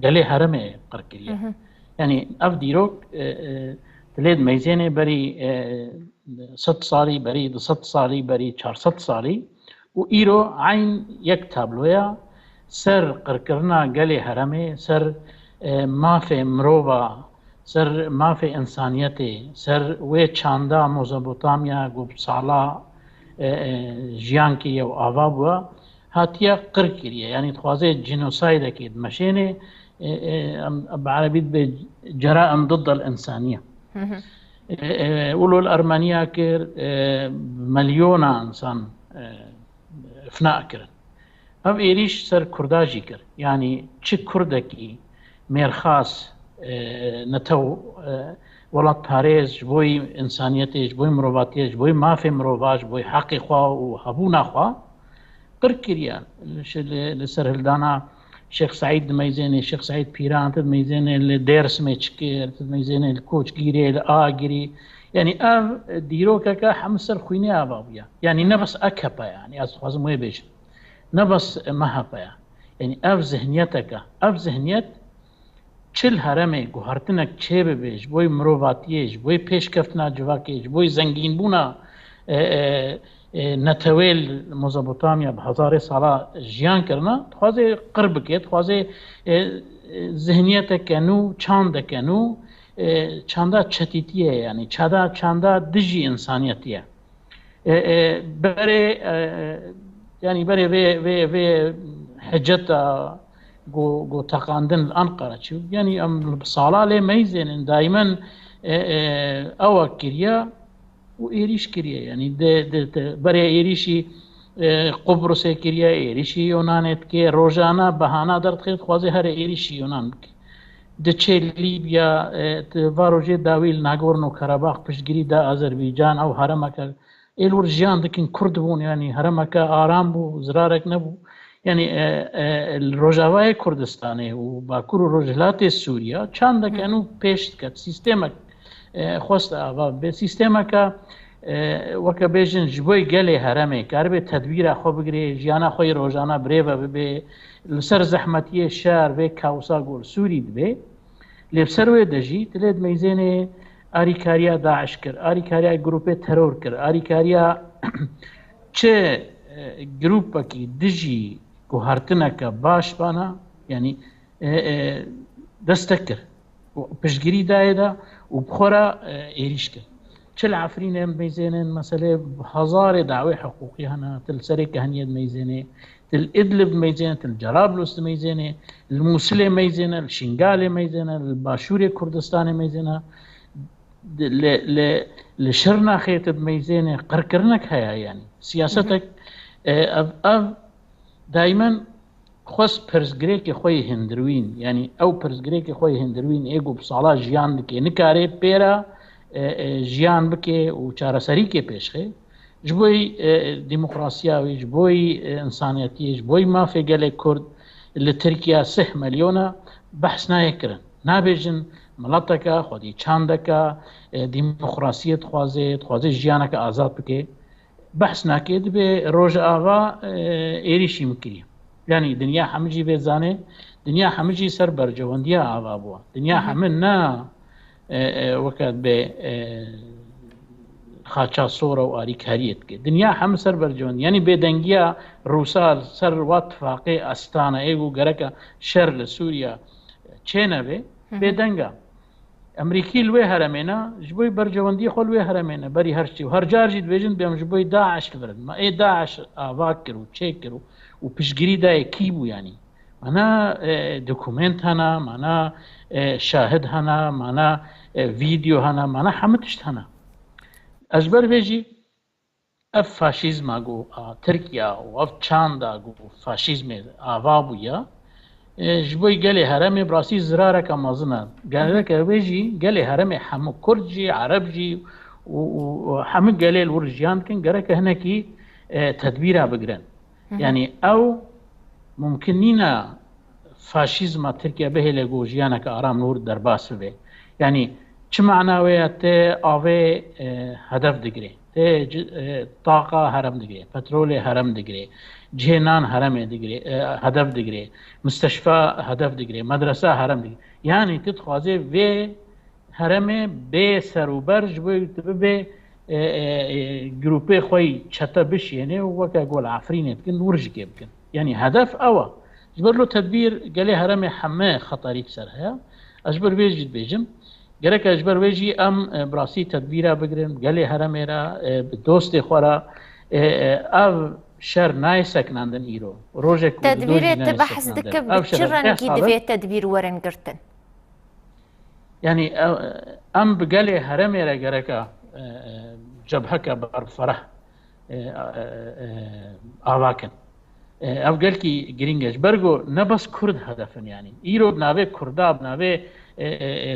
گلی حرمه قرکریه يعني اف دیروک تلید میزنه بری 100 سالي بري 100 سالي بري 400 سالي و ايرو عين يك تابلويا سر قركرنا قلي هرمي سر ما في مروبا سر ما في انسانيتي سر وي چاندا موزبوطاميا قوب سالا جيانكي او آوابوا هاتيا قركريا يعني تخوازي جينوسايد اكيد مشيني بعربيت بجرائم ضد الانسانيه ولو الأرمنيا كر مليون إنسان فناء كرن هم إيريش سر كرداجي كر يعني چه كردكي ميرخاص نتو ولا تاريز جبوي إنسانيتي جبوي مروباتي جبوي ما في مروباج جبوي حقي خوا وهبونا خوا قركريان لسر هلدانا شيخ سعيد ميزاني شيخ سعيد بيران تد ميزاني الدرس ميشكير تد ميزاني الكوتش جيري الآجري يعني ديروكا حمسر خويني أبابيا يعني نبس أكبا يعني أصحاب ما يبيش نبس مهبا يعني اف ذهنيتك اف ذهنيت چل هرمه گوهرتنک چه ببیش بوی مروفاتیش بوی پیش کفتنا جواکیش بوی زنگین بونا نتویل مزبوطامیا بهزار سالا جیان کرنا خوازه قرب کت خوازه ذهنیت کنو چاند کنو چاندا چتیتیه یعنی چاندا دجی انسانیتیه بره يعني بري في حجتها جو تقاندن الأنقرة شو يعني الصلاة ليه ميزين دائما أو كريا وإيريش كريا يعني ده بري إيريشي قبرص كريا إيريشي يونانت كي روجانا بهانا درت خيط خوازي هر إيريشي يونان كي دچه ليبيا تواروجي داويل ناغورنو كاراباخ پشتگیری دا أذربيجان أو هرمك الور جيان دكين كرد بون يعني هرمك آرام بو زرارك نبو يعني الروجاواي كردستاني وباكور روجلات سوريا چند كانوا پیش كت سيستمك خوست آوا به سيستمك وكا بيجن جبوي گلي هرمي كاربه تدبير خو بگري جيانا خوي روجانا بريفا به لسر زحمتيه شهر به كاوسا گول سوري به لبسروي دجي تلد ميزانه آریکاریا داعش کرد، آریکاریا گروپ ترور کرد، آریکاریا چه گروپ کی دجی گوهرتنه که باش بانا یعنی دست کرد و پشگیری دایدا و بخورا ایریش کرد. چه العفرین میزنن مثلا هزار دعوی حقوقی هنا تل سری کهنیت میزنه تل ادلب میزنه تل جرابلس میزنه الموصل میزنه الشنغال میزنه الباشور کردستان میزنه لشرنا خيط بميزانه قركرنك هيا يعني سياستك دائما خص برزجريك خوي هندروين يعني او برزجريك خوي هندروين ايجو بصالا جيان دكي نكاري بيرا جيان بكي وچارة سريكي بيشخي جبوي ديمقراطياوي جبوي انسانيتي جبوي ما في قالي كرد اللي تركيا 6 مليون بحث نايكرن نابجن ملتك خودی چاندك ديمقراطية خوازه جيانك آزاد بكي بحث ناكد به روج آغا ايريشي مكري يعني دنيا حمجي بيزانه دنيا حمجي سر برجوانديا آغا بوا دنيا حملنا وكاد به خاچا صورة وآريكاريت كي دنيا حم سر برجواند يعني بدنگيا روسال سر واتفاقي استانا ايگو گركا شر لسوريا چينا به بدنگا امريكي الوي هرمينا جبوي برجواندي خو الوي هرمينا بري هرشي وهر جارجي بيجن بيم جبوي داعش البلد ما اي داعش افاكر وتشيكر وبشجري دا كيبو يعني معنا دوكومنت هنا معنا شاهد هنا معنا فيديو هنا معنا حمتشت هنا اجبر بيجي اف فاشيزم اگو تركيا و اف چاندا اگو فاشيزم افابو يا جبوي قالي هرمي براسي زرارك مازنا قال لك بيجي قالي هرمي حمو كردجي عربجي وحمو قالي الورجيان كان قالك هناكي تدبيرها بقرن يعني او ممكن نينا فاشيزم تركيا به لجوجيانك ارام نور درباس به يعني چه معناوية تي اوي هدف دقري تي طاقة هرم دقري بترول هرم دقري جهنان هرم دقري هدف دقري مستشفى هدف دقري مدرسة هرم دقري يعني تتخوازي في هرم بي سروبرج بي جروبي خوي چتا بش يعني وكا قول عفرين تكن ورج كيبكن يعني هدف اوا جبر له تدبير قالي هرم حماه خطريك سرها اجبر بيجي بيجم قالك اجبر بيجي ام براسي تدبيرها بقرن قالي هرم را دوست خورا او شر نايسك ناندن ايرو روجك تدبير تبحث دك بتشرن كي دبي تدبير ورن قرتن يعني ام بقالي هرم را قالك جبهك برفرح اواكن او قالكي جرينجاش برغو نبس كرد هدفن يعني ايرو بناوي كردا بناوي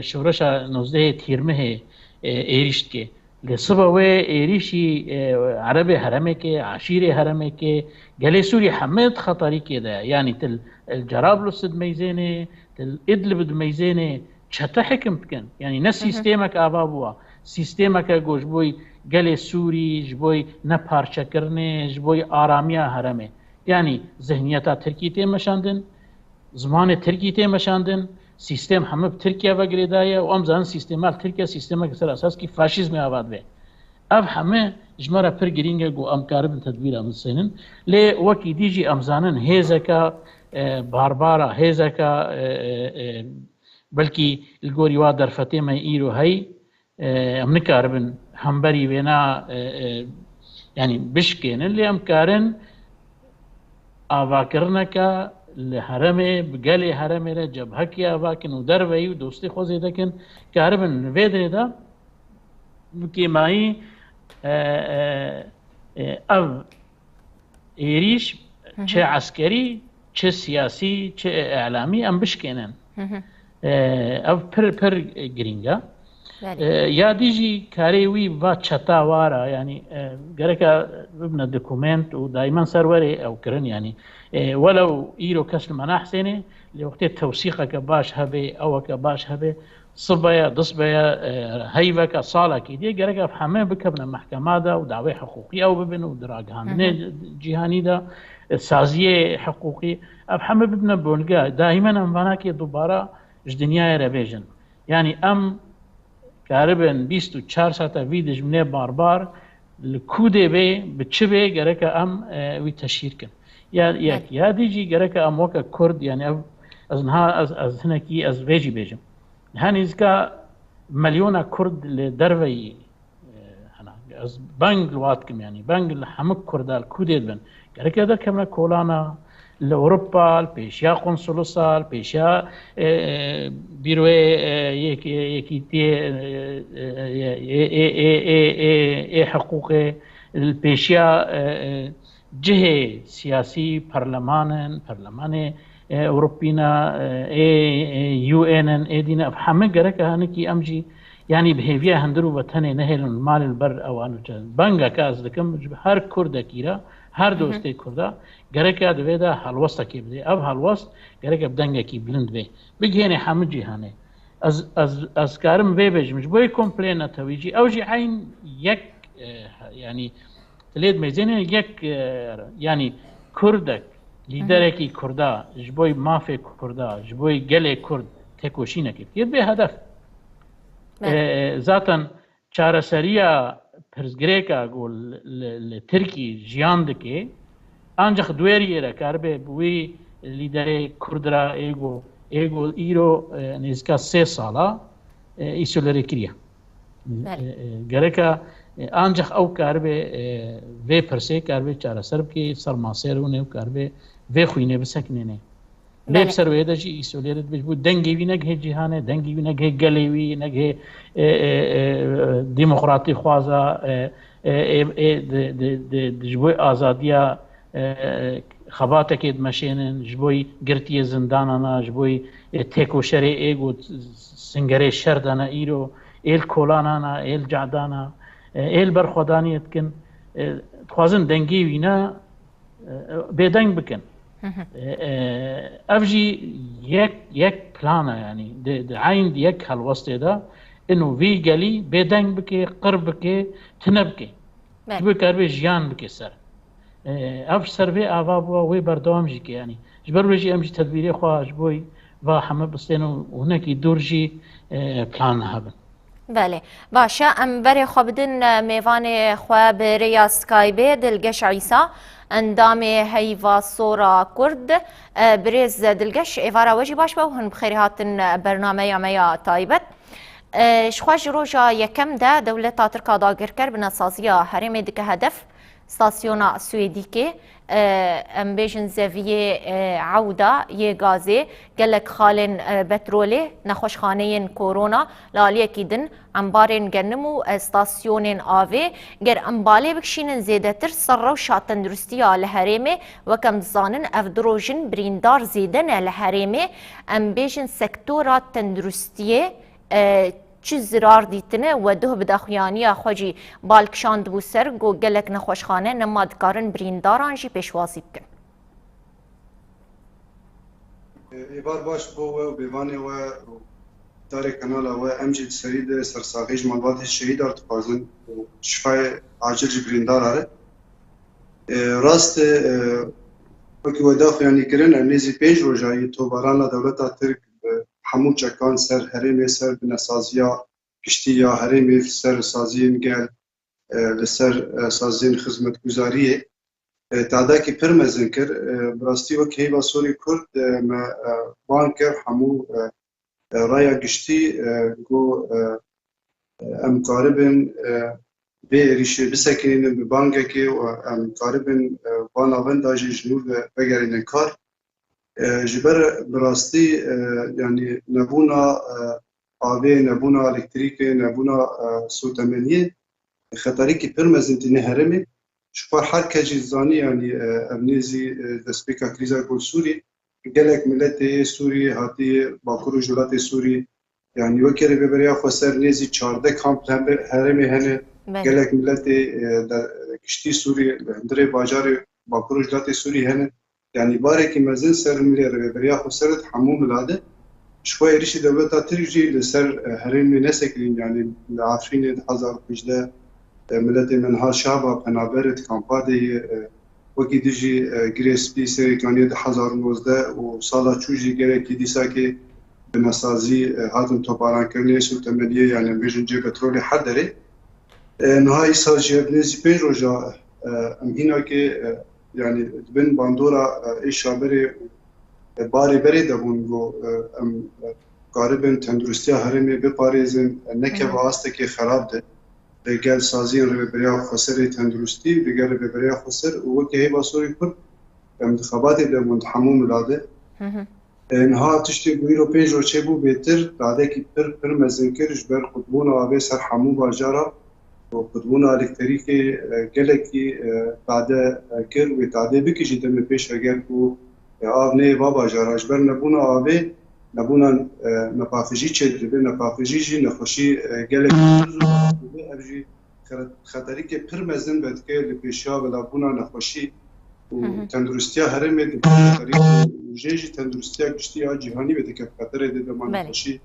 شورشا نوزده تيرمه ايريشت كي لصبا ايريشي عربي هرمي كي عشيري هرمي كي قالي سوري حمد خطري كده يعني تل الجرابلس ميزانه تل ادلب ميزانه چتا حكم بكن يعني نفس سيستمك ابابوا سيستمك گوش بوي قالي سوري جبوي نپارچه کرنه جبوي آراميا هرمي يعني ذهنيتا تركي تيمشاندن زمان تركي تيمشاندن سیستم همه ترکیه و گریدایه و امزان سیستمال ترکیه سیستم که سر اساس کی فاشیسم آباد به اب همه جمره پر گرینگه گو امکار بن تدبیر امسنن لی وکی دیجی امزانن هزکا باربارا هزکا بلکی الگوری وا در فتیمه ایرو هی امنکار بن همبری بنا يعني بشكين اللي امكارن آواكرنكا لحرمه بقالي حرمه له جبهك يا باكن ودربي ودوستي خوزي دكن كاربن فيدري دا كي ماي او ايريش چه عسكري چه سياسي چه اعلامي ام بشكينن او پر گرينگا یا دیجی کاری وی با چتا وارا يعني گرکا ببنا دوكومنت و دائما سروري او كرن يعني ولو ايرو كسل مناح سنه لوقت التوثيق كباش هبه او كباش هبه صبايا ضصبايا هيبك صاله كي گرکا فهمه بكبنا محكمه دا ودعوه حقوقيه او ببن ودراغان جهاني دا سازيه حقوقي افهم ببنا بولغا دائما اموانا كي دوباره دنيا ربيجن يعني ام كاربن 24 ساعة فيديو من باربار الكودي بي بتشبه جركا ام وي تشيركن يا ديجي جركا ام وكا كرد يعني از نها از هناكي از فيجي بيجم هانيزكا مليون كرد لدروي هنا از بانج الواتكم يعني بانج الحمك كردال كودي بن جركا دا كمنا كولانا لأوروبا البيشيا قنصلوسا البيشيا بيروي يكيتي حقوق البيشيا جهة سياسي برلمان أوروبينا UN دينا همه گرک هنکی امجي يعني بهيفيا هندرو وطنه نهل مال البر او انو بانگا كاز دكم هر كرد كيرا هر دوسته کرده گرکه دویده هلوسته کی بده اب هلوست گرکه بدنگه کی بلند به بگهنه همه جهانه از کارم به بجمش بوی کمپلین تویجی او جی عین یک يعني تلید میزنه یک يعني کردک لیدرکی کرده جبوی مافی کرده جبوی گله کرد تکوشینه کی ید به هدف ذاتن چارەسەریە پرزگرێکە گۆ لە ترکی ژیان دکێ ئەنجەخ دوێریێرە کاربێ بووی لیدەرێ کوردرا ئێگۆ ئیرۆ نێزیکا 3 ساڵە ئیسۆلەرێ کریە گەرەکە ئەنجەخ ئەو کاربێ vê pirsê karbê çareser bikê ser masê rûnê û karbê vê xwînê biseknêne لێ سەر وێ دەژی ئیسۆلێرت بێت بوو دەنگێوی نەگهێ جیهانێ دەنگێوی نەگهێ گەلێوی نەگهێ دیموقراتی خوازە ji بۆی ئازادیە خەباتێکێ دمەشێنن ji بۆی گرتیە زندانانە ji بۆی تێکۆشەرێ ئێگ و سنگەرێ شەردانە ئیرۆ ئێل کۆلانانە ئێل جعدانە ئێل بەرخۆدانیت بکن دخوازن دەنگێوینە بێدەنگ بکەن افجي يك بلانا يعني عين يك هالوسط ده انه في قالي بيدنج بكي قربكي تنبكي تبي كاربي جيان بكي سر اف سربي افابوا وي بردوام جيكي يعني جبر وجي امجي تدبيري خو جبوي و همه بستنو هناك دورجي بلان هبن بله باشه ام بری خوابدن میوان خواب ریا سکایبه دلگش عیسی اندام هیوا سورا کرد برز دلگش ایوارا وجی باش با هن بخیری هاتن برنامه یا تایبت شخواج روژا یکم ده دولت ترکا داگر کر بناسازیا حریم دیگه هدف ستاسیونا سویدی که ام بیشن زویه عوده یه گازه گلک خالن بتروله نخوشخانه کرونا لالیه کیدن انبارن گنمو استاسیونن آوه گر انباله بکشینن زیده تر سر و شاتن درستی لحریمه و کم زانن افدروژن بریندار زیدن لحریمه ام بیشن سکتورات تندرستیه چی زرار دیتنه و ده بداخیانی خوجی بالکشاند بو سر گو گلک نخوشخانه نمادکارن برینداران جی پیشوازی بکن ایبار باش بو و بیوانی و داره کانال و امجد سرید سرساقیج مالبات شهید ارتقازن شفای عاجل جی بریندار آره راست وەکی وەداخوێنی kirin em nêzî 5 rojayî tobarana dewleta Tirk hemû çekan ser herêmê ser binesaziya giştî ya herêmê ser saziyên gel li ser saziyên xizmetguzariyê tadekî pir mezin kir bi rastî wekî hêva Sorî Kurd me ban kir hemû raya giştî got em karibin bê êrişê bisekirînin bi bangekê û em karibin bana win da jî ji nû vegerînin kar ji ber bi rastî yanî nebûna avê nebûna elektrîkê nebûna sotemeniyê xeterîkî pir mezin tîne herêmê ji xwe her kes jî zanî yanî em nêzî destpêka krîza gul Sûrî gelek miletê Sûrî hatiye Bakur û Jilatê Sûrî yanî wekî rêveberiya xwe ser nêzî 14 kamp herêmê hene gelek miletê giştî Sûrî li hundirê bajarê Bakur û Jilatê Sûrî hene yanî barekî mezin ser milê rêveberiya xwe ser hemû milade ji xwe êrişî dewleta Tirk jî li ser herêmê nesekirîn yanî li Efrînê 2015 miletê menha şava penaberê kampadeyê wekî dijî girêspî serêkaniyê 2019 û sala çû jî gerekî dîsakê binesazî hatin toparankirinê sotemeniyê yani em bêjin cê petrolê her derê niha îsal jî ev nêzî 5 roja em hînakê yani dibin bandora ê şaberê barê berê debûn got em karibin tendurustiya herêmê biparêzin nekeve astekê xerab de gel saziyên rêveberiya xweserê tendurustî digel rêveberiya xweser û wekî hêva Sorî Kurd em di xebatê debûn hemû milade niha tiştê ku îro 5 roj çêbû bêtir dadekî pir mezin kir ji ber qutbûna avê ser hemû bajara û qutbûna elektrîkê gelekî tade kir wê tadê bikîjî demê pêş veger ku av neyê va bajara ji ber nebûna avê nebûna nepafîjî çêdibê nepafîjî jî nexweşî gelekî ev jî xeterîkê pir mezin vedike li pêşiya velavbûna nexweşî û tendurustiya herêmê jê jî tendurustiya giştî ya cîhanî vedike xeterê de dema nexweşî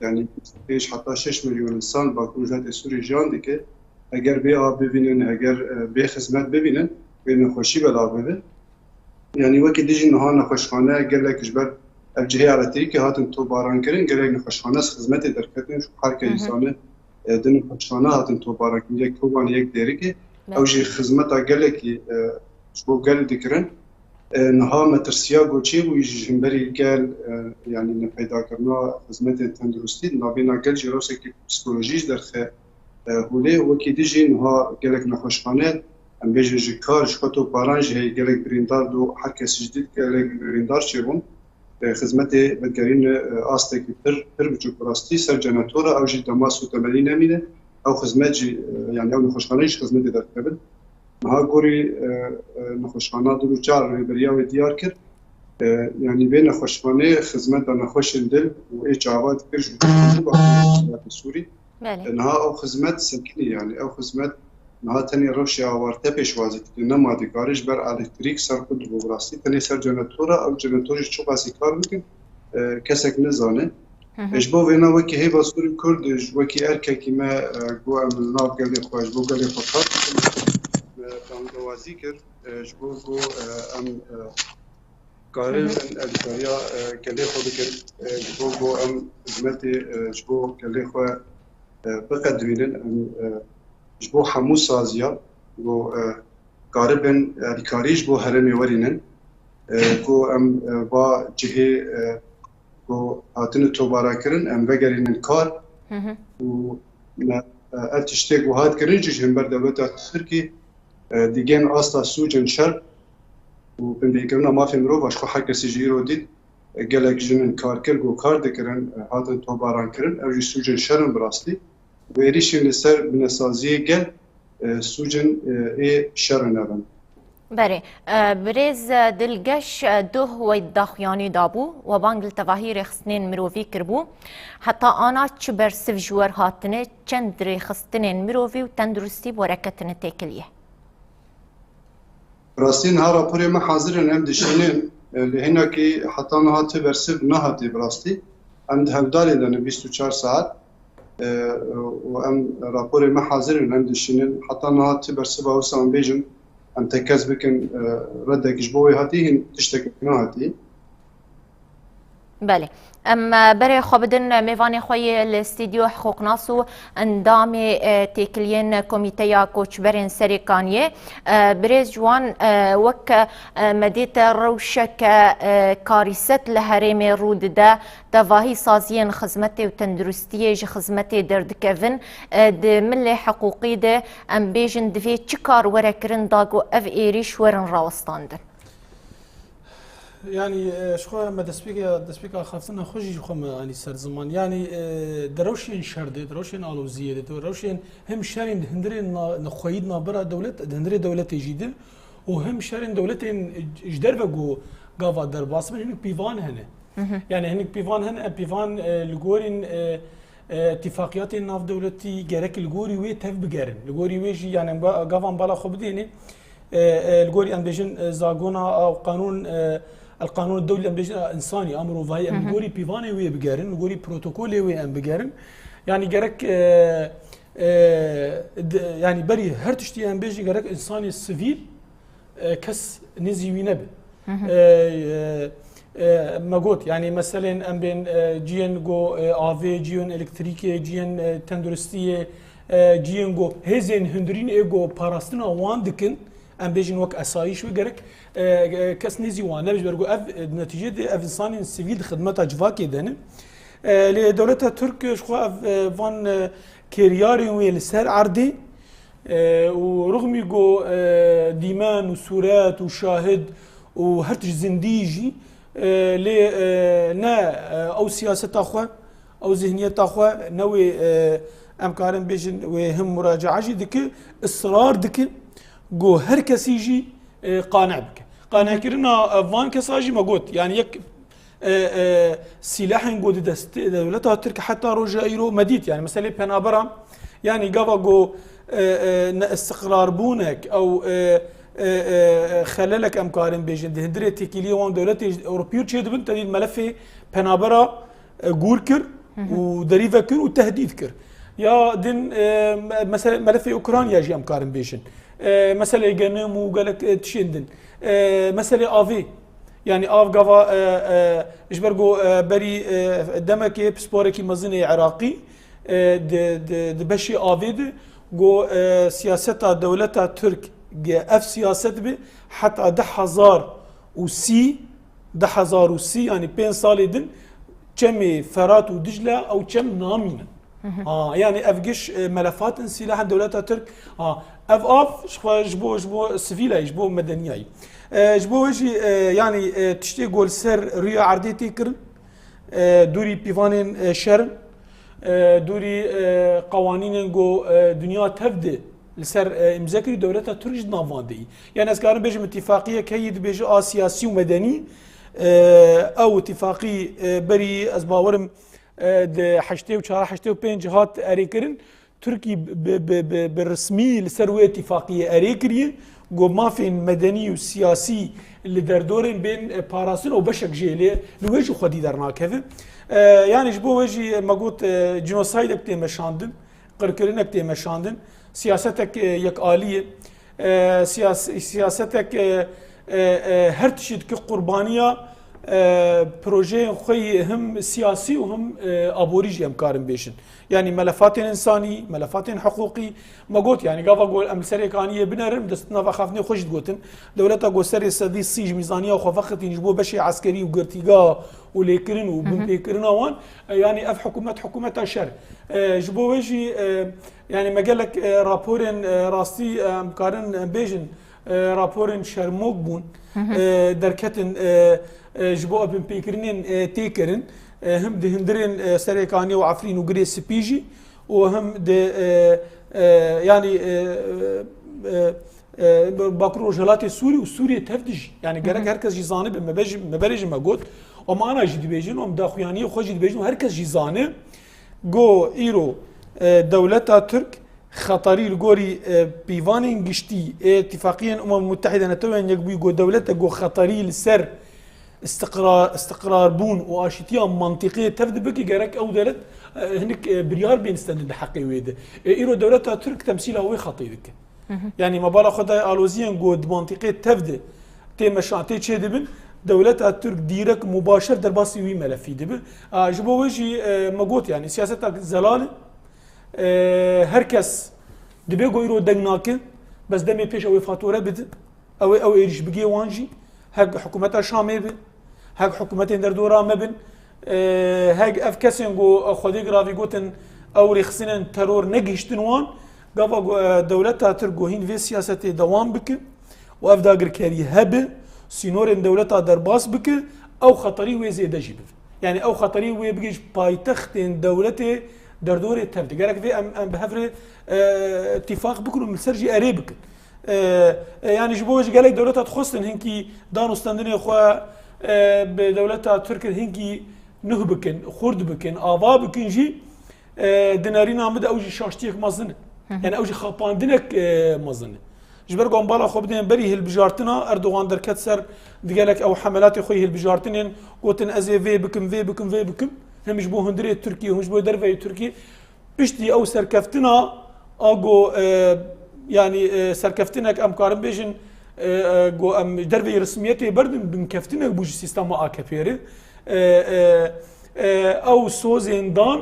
yanî pêş heta 6 milyon insan Bakur û Jilatê Sûrî jiyan dike eger bê av bibînin eger bê xizmet bibînin wê nexweşî belav bibe yanî wekî dijî niha nexweşxane gelek ji ber ev cihê elektrîkê hatin tobarankirin gelek nexweşxane xizmetê derketin her kes zane di nexweşxane hatin tobarankirin yek kovan yek derikê ew jî xizmeta gelekî ji bo gel dikirin niha metirsiya goçê bû ji hemberî gel yanî nepêdakirina xizmetên tendurustî navbêna gel jî rewşekî psikolojî ji derxe hûlê wekî dijî niha gelek nexweşxane em bêjin ji kar ji xwe toparan jî heye gelek birîndar do her kes ji dît gelek birîndar çêbûn xizmetê vegerîn astekî pir biçûk rastî ser jenetora ew jî dema sotemenî nemîne ew xizmet jî yani ew nexweşxane jî xizmetê derkevin niha gorî nexweşxana du çar rêberiya wê diyar kir yani vê nexweşxanê xizmeta nexweşên dil û ê çava dikir ji Sûrî niha ew xizmet sekinî yani ew xizmet niha tenê rewşa awarte pêşwazî dike nema dikarî ji ber elektrîk ser xwe dibû rastî tenê ser jenetora ew jenetor jî çi qasî kar bikin kesek nizane ji bo vêna wekî hêva Sûrî Kurd ji wekî erkekî me got em li nav gelê xwe ji bo gelê xwe kar bangewazî kir ji bo got em karin edkariya gelê xwe bikin ji bo got em xizmetê ji bo gelê xwe biqedrînin em ji bo hemû saziya got karibin edkarî ji bo herêmê werînin got em va cihê got hatine tobarakirin em vegerînin kar û ev tiştê got hat kirin jî ji hember dewleta Tirkî digên asta sûcên şer û bindîkirina mafê mirov xwe her kesî jî îro dît gelek jinin karkir got kar dikirin hatin tobarankirin ew jî sûcên şerin bi rastî wê êrişên li ser binesaziyê gel sûcên ê şerin evin بله برز دلگش دو و داخیانی دابو و بانگل تواهی رخصنین مروفی کربو حتی آنا چه بر سف جوار هاتنه چند رخصتنین مروفی و تندرستی برکتنه تکلیه راستین ها راپوری ما حاضرن هم دشینن لهنا کی حتی نه ته بر سف نه هاتی براستی هم هفداری دن 24 ساعت و هم راپوری ما حاضرن هم دشینن حتی نه ته بر سف اوسان بیجن ام تكز بكن ردك جبوي هاتي هن تشتكي هاتي. بله ام برای خوابدن میوانی خوی الاستودیو حقوق ناسو اندام تکلین کمیته کوچبرین سریکانیه بریز جوان وک مدیت روشک کاریست لحریم رود ده دواهی سازین خدمت و تندرستی ج خدمت دردکوین ده مل حقوقی ده ام بیجن دوی چی کار ورکرن داگو اف ایریش ورن راوستاندن يعني شخو ما دسبيكا خافتنا خوجي شخو يعني سر زمان يعني دروشين شرد دروشين الوزيه دروشين هم شارين هندرين نخويد نابرا دولت هندري دولت جديد وهم شارين دولتين جدربغو غافا درباس من هنك بيفان هنا يعني هنك بيفان هنا بيفان الجورين اتفاقيات الناف دولتي جرك الجوري وي تف بجارن الجوري ويجي يعني غافان بالا خبديني الجوري امبيجن زاغونا او قانون القانون الدولي انساني امر وفاي ام بيقولي بيفاني ويا بقارن بيقولي بروتوكولي ويا ام بقارن يعني جرك يعني بري هرتشتي ام بيجي جرك انساني السيفيل كس نزي وينب ما قلت يعني مثلا ام بين جين جو افي جين الكتريكي جين تندرستيه جين جو هزين هندرين ايجو باراستنا واندكن ام بيجن وك اسايش وجرك كاس نيزي وانا باش برجو اف نتيجه اف انسان سيفيل خدمتها جفاكي دهن لدولتها ترك شخو فان كيرياري ويل سر عردي ورغم يجو ديمان وسورات وشاهد وهرتج زنديجي ل نا او سياسه اخوه او ذهنيه اخوه نوي امكارن بيجن وهم مراجعه دك اصرار دك جو هر کسی جی قانع بک قانع کردن وان کساجی ما قلت يعني يك سلاح جود دست دولتها ترك حتى رجائيرو مديت يعني مثلا بنابرا يعني قبا جو استقرار بونك او خلالك امكارن بيجن هندري تكيلي وان دولتي اوروبيو تشيد بنت الملف بنابرا غوركر ودريفا كر وتهديد كر يا دين مثلا ملف اوكرانيا جي امكارن بيجن مثلا جنم وقالك تشندن مثلا افي يعني اف قفا اجبرجو بري دمكي بسبوركي مزني عراقي د بشي افي جو سياسه دولتها ترك اف سياسه به حتى 10,000 يعني 5 سال دن كم فرات ودجله او كم نامينا يعني افقش ملفات سلاح دولتها ترك اف جبو سفيله جبو مدنيه جبو وجي يعني تشتي قول سر ريا عرديتي كرن دوري بيفانين شرن دوري قوانين جو دنيا تفدي لسر مذاكري دولتها ترج نافاندي يعني اسكارن بيجم اتفاقيه كيد بيجي سياسي ومدني او اتفاقي بري ازباورم د حشتي وشهر حشتي وبين جهات اريكرن تركي بالرسمي لسروي اتفاقيه اريكري جو ما في مدني وسياسي اللي دردورين بين باراسون وبشك جيلي لويجي خدي درنا كيف يعني جبو ويجي ما قلت جنوسايد بتي مشاندن قركرينك تي مشاندن سياستك يك آلية سياستك هرتشد كقربانية بروجي خوي هم سياسي وهم ابوريجي امكارن بيشن يعني ملفات انساني ملفات حقوقي ما قلت يعني قاف اقول ام سريكانيه بنرم دستنا خافني خوش قلتن دولتها قو سري سدي سيج ميزانيه وخفقت يجبو بشي عسكري وقرتيقا وليكرن وبنبيكرن وان يعني اف حكومه الشر جبو وجي يعني ما قال لك رابورين راستي امكارن بيجن رابورين شرموك بون دركتن جبو بن بيكرنين تيكرن هم ده هندرين سريكاني وعفرين وقري سبيجي وهم ده يعني باكرو جلاتي سوري وسوريا تفدج يعني قالك هركز جيزاني ما برج ما قلت وما انا جدي بيجن وم داخوياني وخوجي بيجن هركز جيزاني جو ايرو دولتها ترك خطري الجوري بيفانين قشتي اتفاقيا المتحده نتوين يقبي جو دولتها جو خطري السر استقرار بون واشتيا منطقيه تفد بكي جرك او دولت هنك بريار بين استند حقي ويده ايرو دولتها ترك تمثيلها هو خطيرك يعني ما بالا خدای آلوزیان گود منطقه تفده تی مشانتی چه دبن دولت ترک دیرک مباشر در باسی وی ملفی دبه جبو وجی مگوت يعني سیاست زلال هر کس دبی گویرو دنگناکه بس دمی پیش او فاتوره بده او ایریش بگی وانجی هک حکومت شامی به هک حکومت در دورا مبن هک اف کسین گو خودی گراوی گوتن او رخصنن ترور نگیشتن وان قفا دولت ترک گوهین وی سیاست دوام بکه و اف داگر کاری هبه سينور دولتها درباس بك او خطري وي زي دجيب يعني او خطري وي بيجي بايتخت دولته دردور تبدي قالك في ام بهفر اتفاق بكرو من سرجي قريبك يعني جبوش قالك دولتها تخصن هنكي دانو ستاندني اخوا بدولتها ترك هنكي نهبكن خرد بكن افا بكن جي دينارين عمد اوجي شاشتيك مازنه يعني اوجي خاباندنك مازنه جبر قوم بالا خو بدين بريه البجارتنا اردوغان در كتسر دقالك او حملات خويه البجارتنين قوتن ازي في بكم هم جبو هندري تركي هم جبو درفي تركي بشتي او سركفتنا اغو يعني سركفتنك ام كارم بيجن جو ام درفي رسميتي بردن بنكفتنك بوج سيستم اكبيري او سوزندان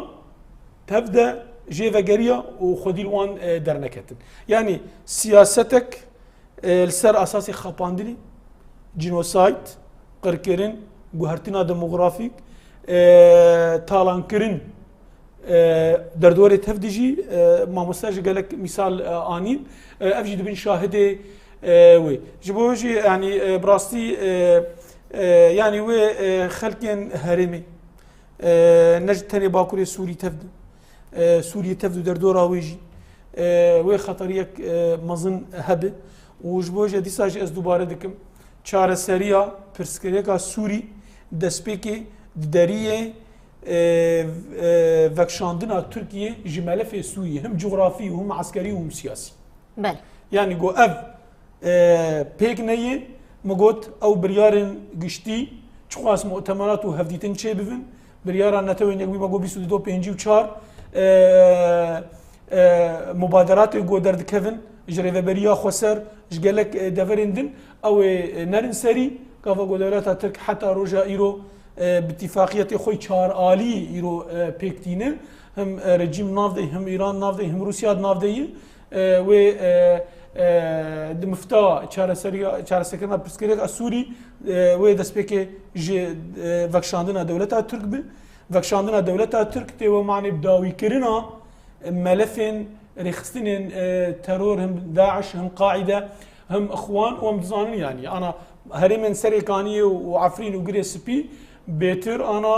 تبدا جيفاجريا وخديلوان درنكتن يعني سياستك السر اساسي خاباندلي جينوسايد قركرين جوهرتنا ديموغرافيك تالانكرين دردوري تفدجي ما مستاج قالك مثال انين افجد بن شاهده وي جبوجي يعني براستي يعني وي خلقين هرمي نجد تاني باكوري سوري تفد سوريا تفدو دردورا ويجي وي خطريك مزن هبه وجبوجه ديساج از دوباره دكم چاره سريا پرسكريكا سوري دسبيكي دريه وكشاندنا تركيا جماله في سوريا هم جغرافي وهم عسكري وهم سياسي بله يعني جو اف بيك نيه مقوت او بريارن قشتي چخواس مؤتمرات وهفديتن چه بفن برياران نتوين يقوي مقو 22 5 و 4 مبادرات جو درد كيفن جريفه بريا خسر جقالك دفرندن او نرنسري كافا دولات ترك حتى رجا ايرو باتفاقيه خوي 4 الي ايرو بيكتينه هم رجيم نافدي هم ايران نافدي هم روسيا نافدي و دمفتا چاره سكرنا برسكريك السوري و دسبيكي وكشاندنا دولتها ترك به وكشاندنا دولتها ترك تو معني بداوي كرنا ملفين رخصتين ترور هم داعش هم قاعده هم اخوان ومتزانين يعني انا هرمن سريكانيه وعفرين وقريس بي بيتر انا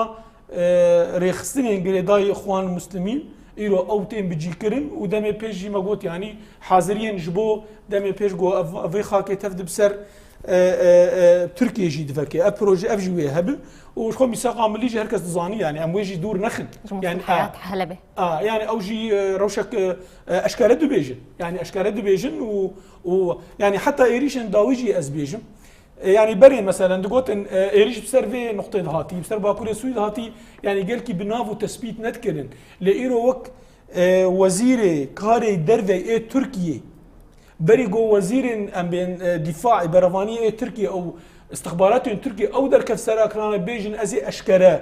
رخصتين قريداي اخوان المسلمين ايرو اوتين بجيكرن ودمي بيجي مقوت يعني حاضرين جبو دمي بيج جو في خاكي تفد بسر تركيا جي دفكي ابروجي افجوي هبل وشكون ميثاق عملي جي هركز تزاني يعني ام ويجي دور نخل يعني حياه حلبه يعني اوجي روشك اشكال دبيجن يعني اشكال دبيجن ويعني حتى ايريشن داويجي از بيجم يعني بري مثلا دقوت ايريش بسر في نقطه هاتي بسر باكوريا سويد هاتي يعني قال كي بنافو تثبيت نتكلن لايرو وك وزير كاري درفي تركيا بري جو وزير ام بين دفاع برفانيه تركيا او استخبارات تركيا او در كفسرا كران بيجن ازي اشكرا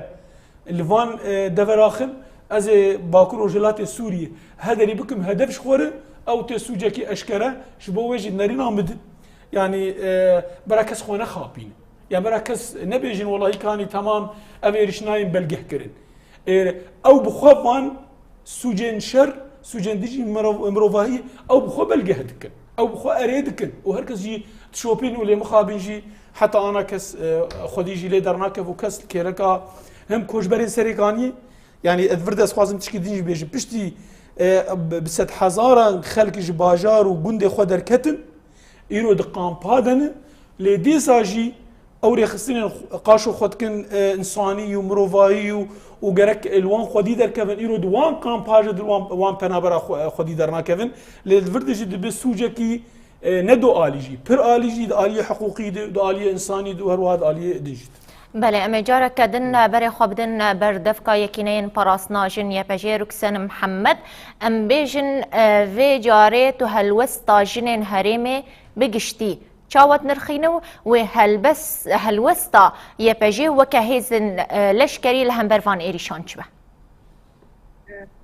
الفان دفراخم ازي باكور وجلات سوريا هذا اللي بكم هدفش خور او تسوجكي اشكرا شبو وجه نارينا مد يعني بركز خونا خابين يعني بركز نبيجن والله كاني تمام افيرش نايم بلقه كرن او بخوفان سوجن شر سوجن ديجي مروفاهي او بخو بلقه دكن او بخو اريدكن وهركز جي تشوبين ولا مخابين جي حتى انا كس خديجي لي درناكف وكس كيركا هم كوجبرين سريكاني يعني ادفردس خوازم تشكي ديجي بيجي بشتي بست حزارة خلق جباجار وجندي خدر كتن ايرو دقام بادن لدي ساجي او ريخصين قاشو خدكن انساني ومروفاي وقرك الوان خدي در كفن ايرو دوان كامباج دوان وان بنابرا خدي درنا كفن للفردجي دبي سوجكي ندو آليجي بر آليجي دو آلية حقوقي دو آلية انساني دو هرواد آلية ديجيت بله ام جارك دن بري خبدن بردفكا يكينين براسنا جن يبجي ركسن محمد ام بيجن في جاري تو هلوستا جنين هريمي بقشتي شاوت نرخينو هلوستا يبجي وكهيزن لشكري لهم برفان إيريشان شبه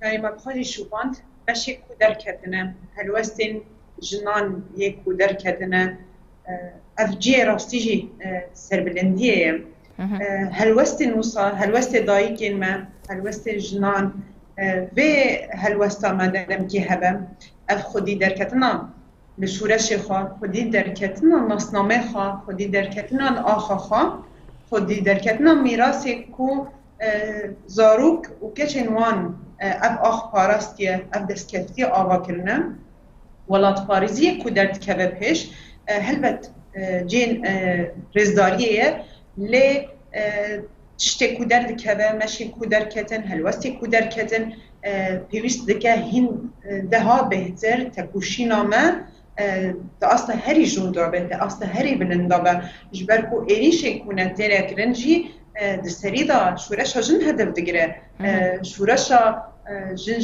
يعني ما بخوزي شوفاند ماشي كودر كتنا هلوستين جنان يكودر كتنا افجي راستيجي سربلندية هلوستين وصل هلوستي دايكين ما هلوستي جنان في هلوستا ما دلم كي هبم اف خودي دركتنا لشورش خوا خودي دركتنا نصنامه خوا خودي دركتنا آخا خوا خودي دركتنا میراثی کو زاروک و کچن وان اب آخ پاراستیه اب دستکفتی آوا کرنه ولات پاریزی کو درد که پیش هلبت جین رزداریه لی تشتی کو درد که مشی کو درد کتن هلوستی کو درد کتن پیوست دکه هین دها بهتر تکوشینا ما تا اصلا هری جون دابه تا اصلا هری بلندابه جبر کو ایریشه کنه تیره کرنجی دستری دا شورش ها جن هدف دگره شورش ها جن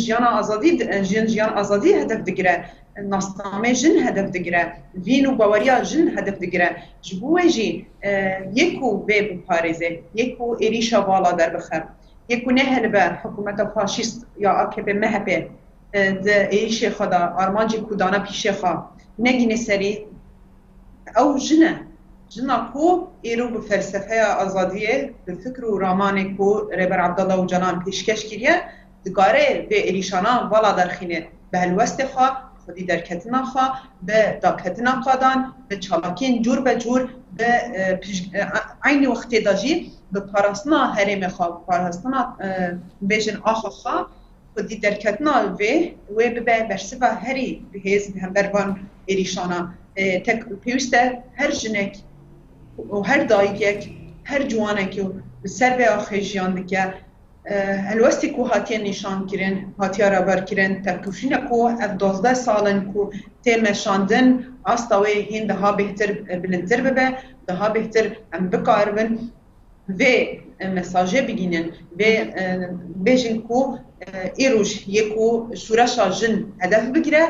جیان آزادی هدف دگره ناسنامه جن هدف دگره وین و باوریا جن هدف دگره جبوه جی یکو بی بپارزه یکو ایریشا والا در بخر یکو نهل به حکومت فاشیست یا AKP مهبه ده ایریش خدا آرمانجی کودانا پیش خواه نگین سری او جنا کو ایرو به فلسفه آزادیه به فکر و رامانه کو ربر عبدالله و جنان پیشکش کریه دگاره به ایریشانا والا درخینه به هلوست خواه خودی درکتنا خواه به داکتنا قادان به چالاکین جور به جور به عین وقتی داجی به پاراستنا حریم خواه پاراستنا بیشن آخا خواه خودی درکتنا و به برسفه هری به هیز به هم بروان ایریشانا پیوسته هر جنک و هر دایک هر جوانکی و سر به آخر جیان دکه هلوستی کو هاتیه نشان کرن هاتیه را بر کرن تکوشین کو اف 12 سالن کو تیم شاندن آستاوی هین دها بهتر بلندتر ببه دها بهتر ام بکاربن و مساجه بگینن و بیجن کو ایروش یکو شورشا جن هدف بگیره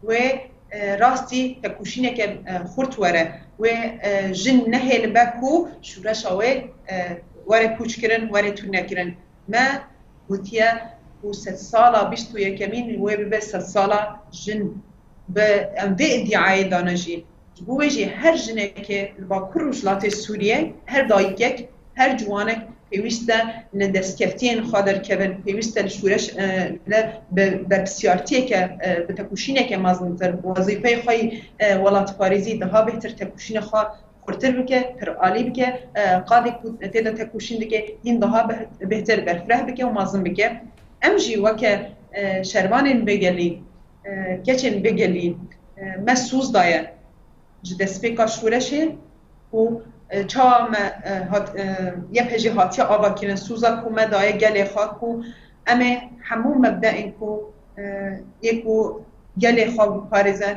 و راستی تکوشینه که خورت وره و جن نهل بکو شورشا وره پوچ کرن وره تونه کرن ما بوتیا و 6 ساله بیشتو یکمین و به 6 ساله جن به ادعای دانشی جبوجی هر جنه که با کروشلات سوریه هر دایک هر جوانک پیوسته ندستکفتین خادر کبن پیوسته شورش به بسیارتی که به تکوشینه که مازنتر وظیفه خواهی ولات پاریزی دها بهتر تکوشین خواه خورتر بکه پر عالی بکه قادی تیدا تکوشین دکه این دها بهتر برفره بکه و مازن بکه امجی وکه شروان بگلی کچن بگلی مسوز دایه جدسپیکا شورشه و چا یه پجی هاتی آوا کرن سوزا کو مدای گلی خواه کو اما همون مبدأ این کو یکو گلی خواه پاریزن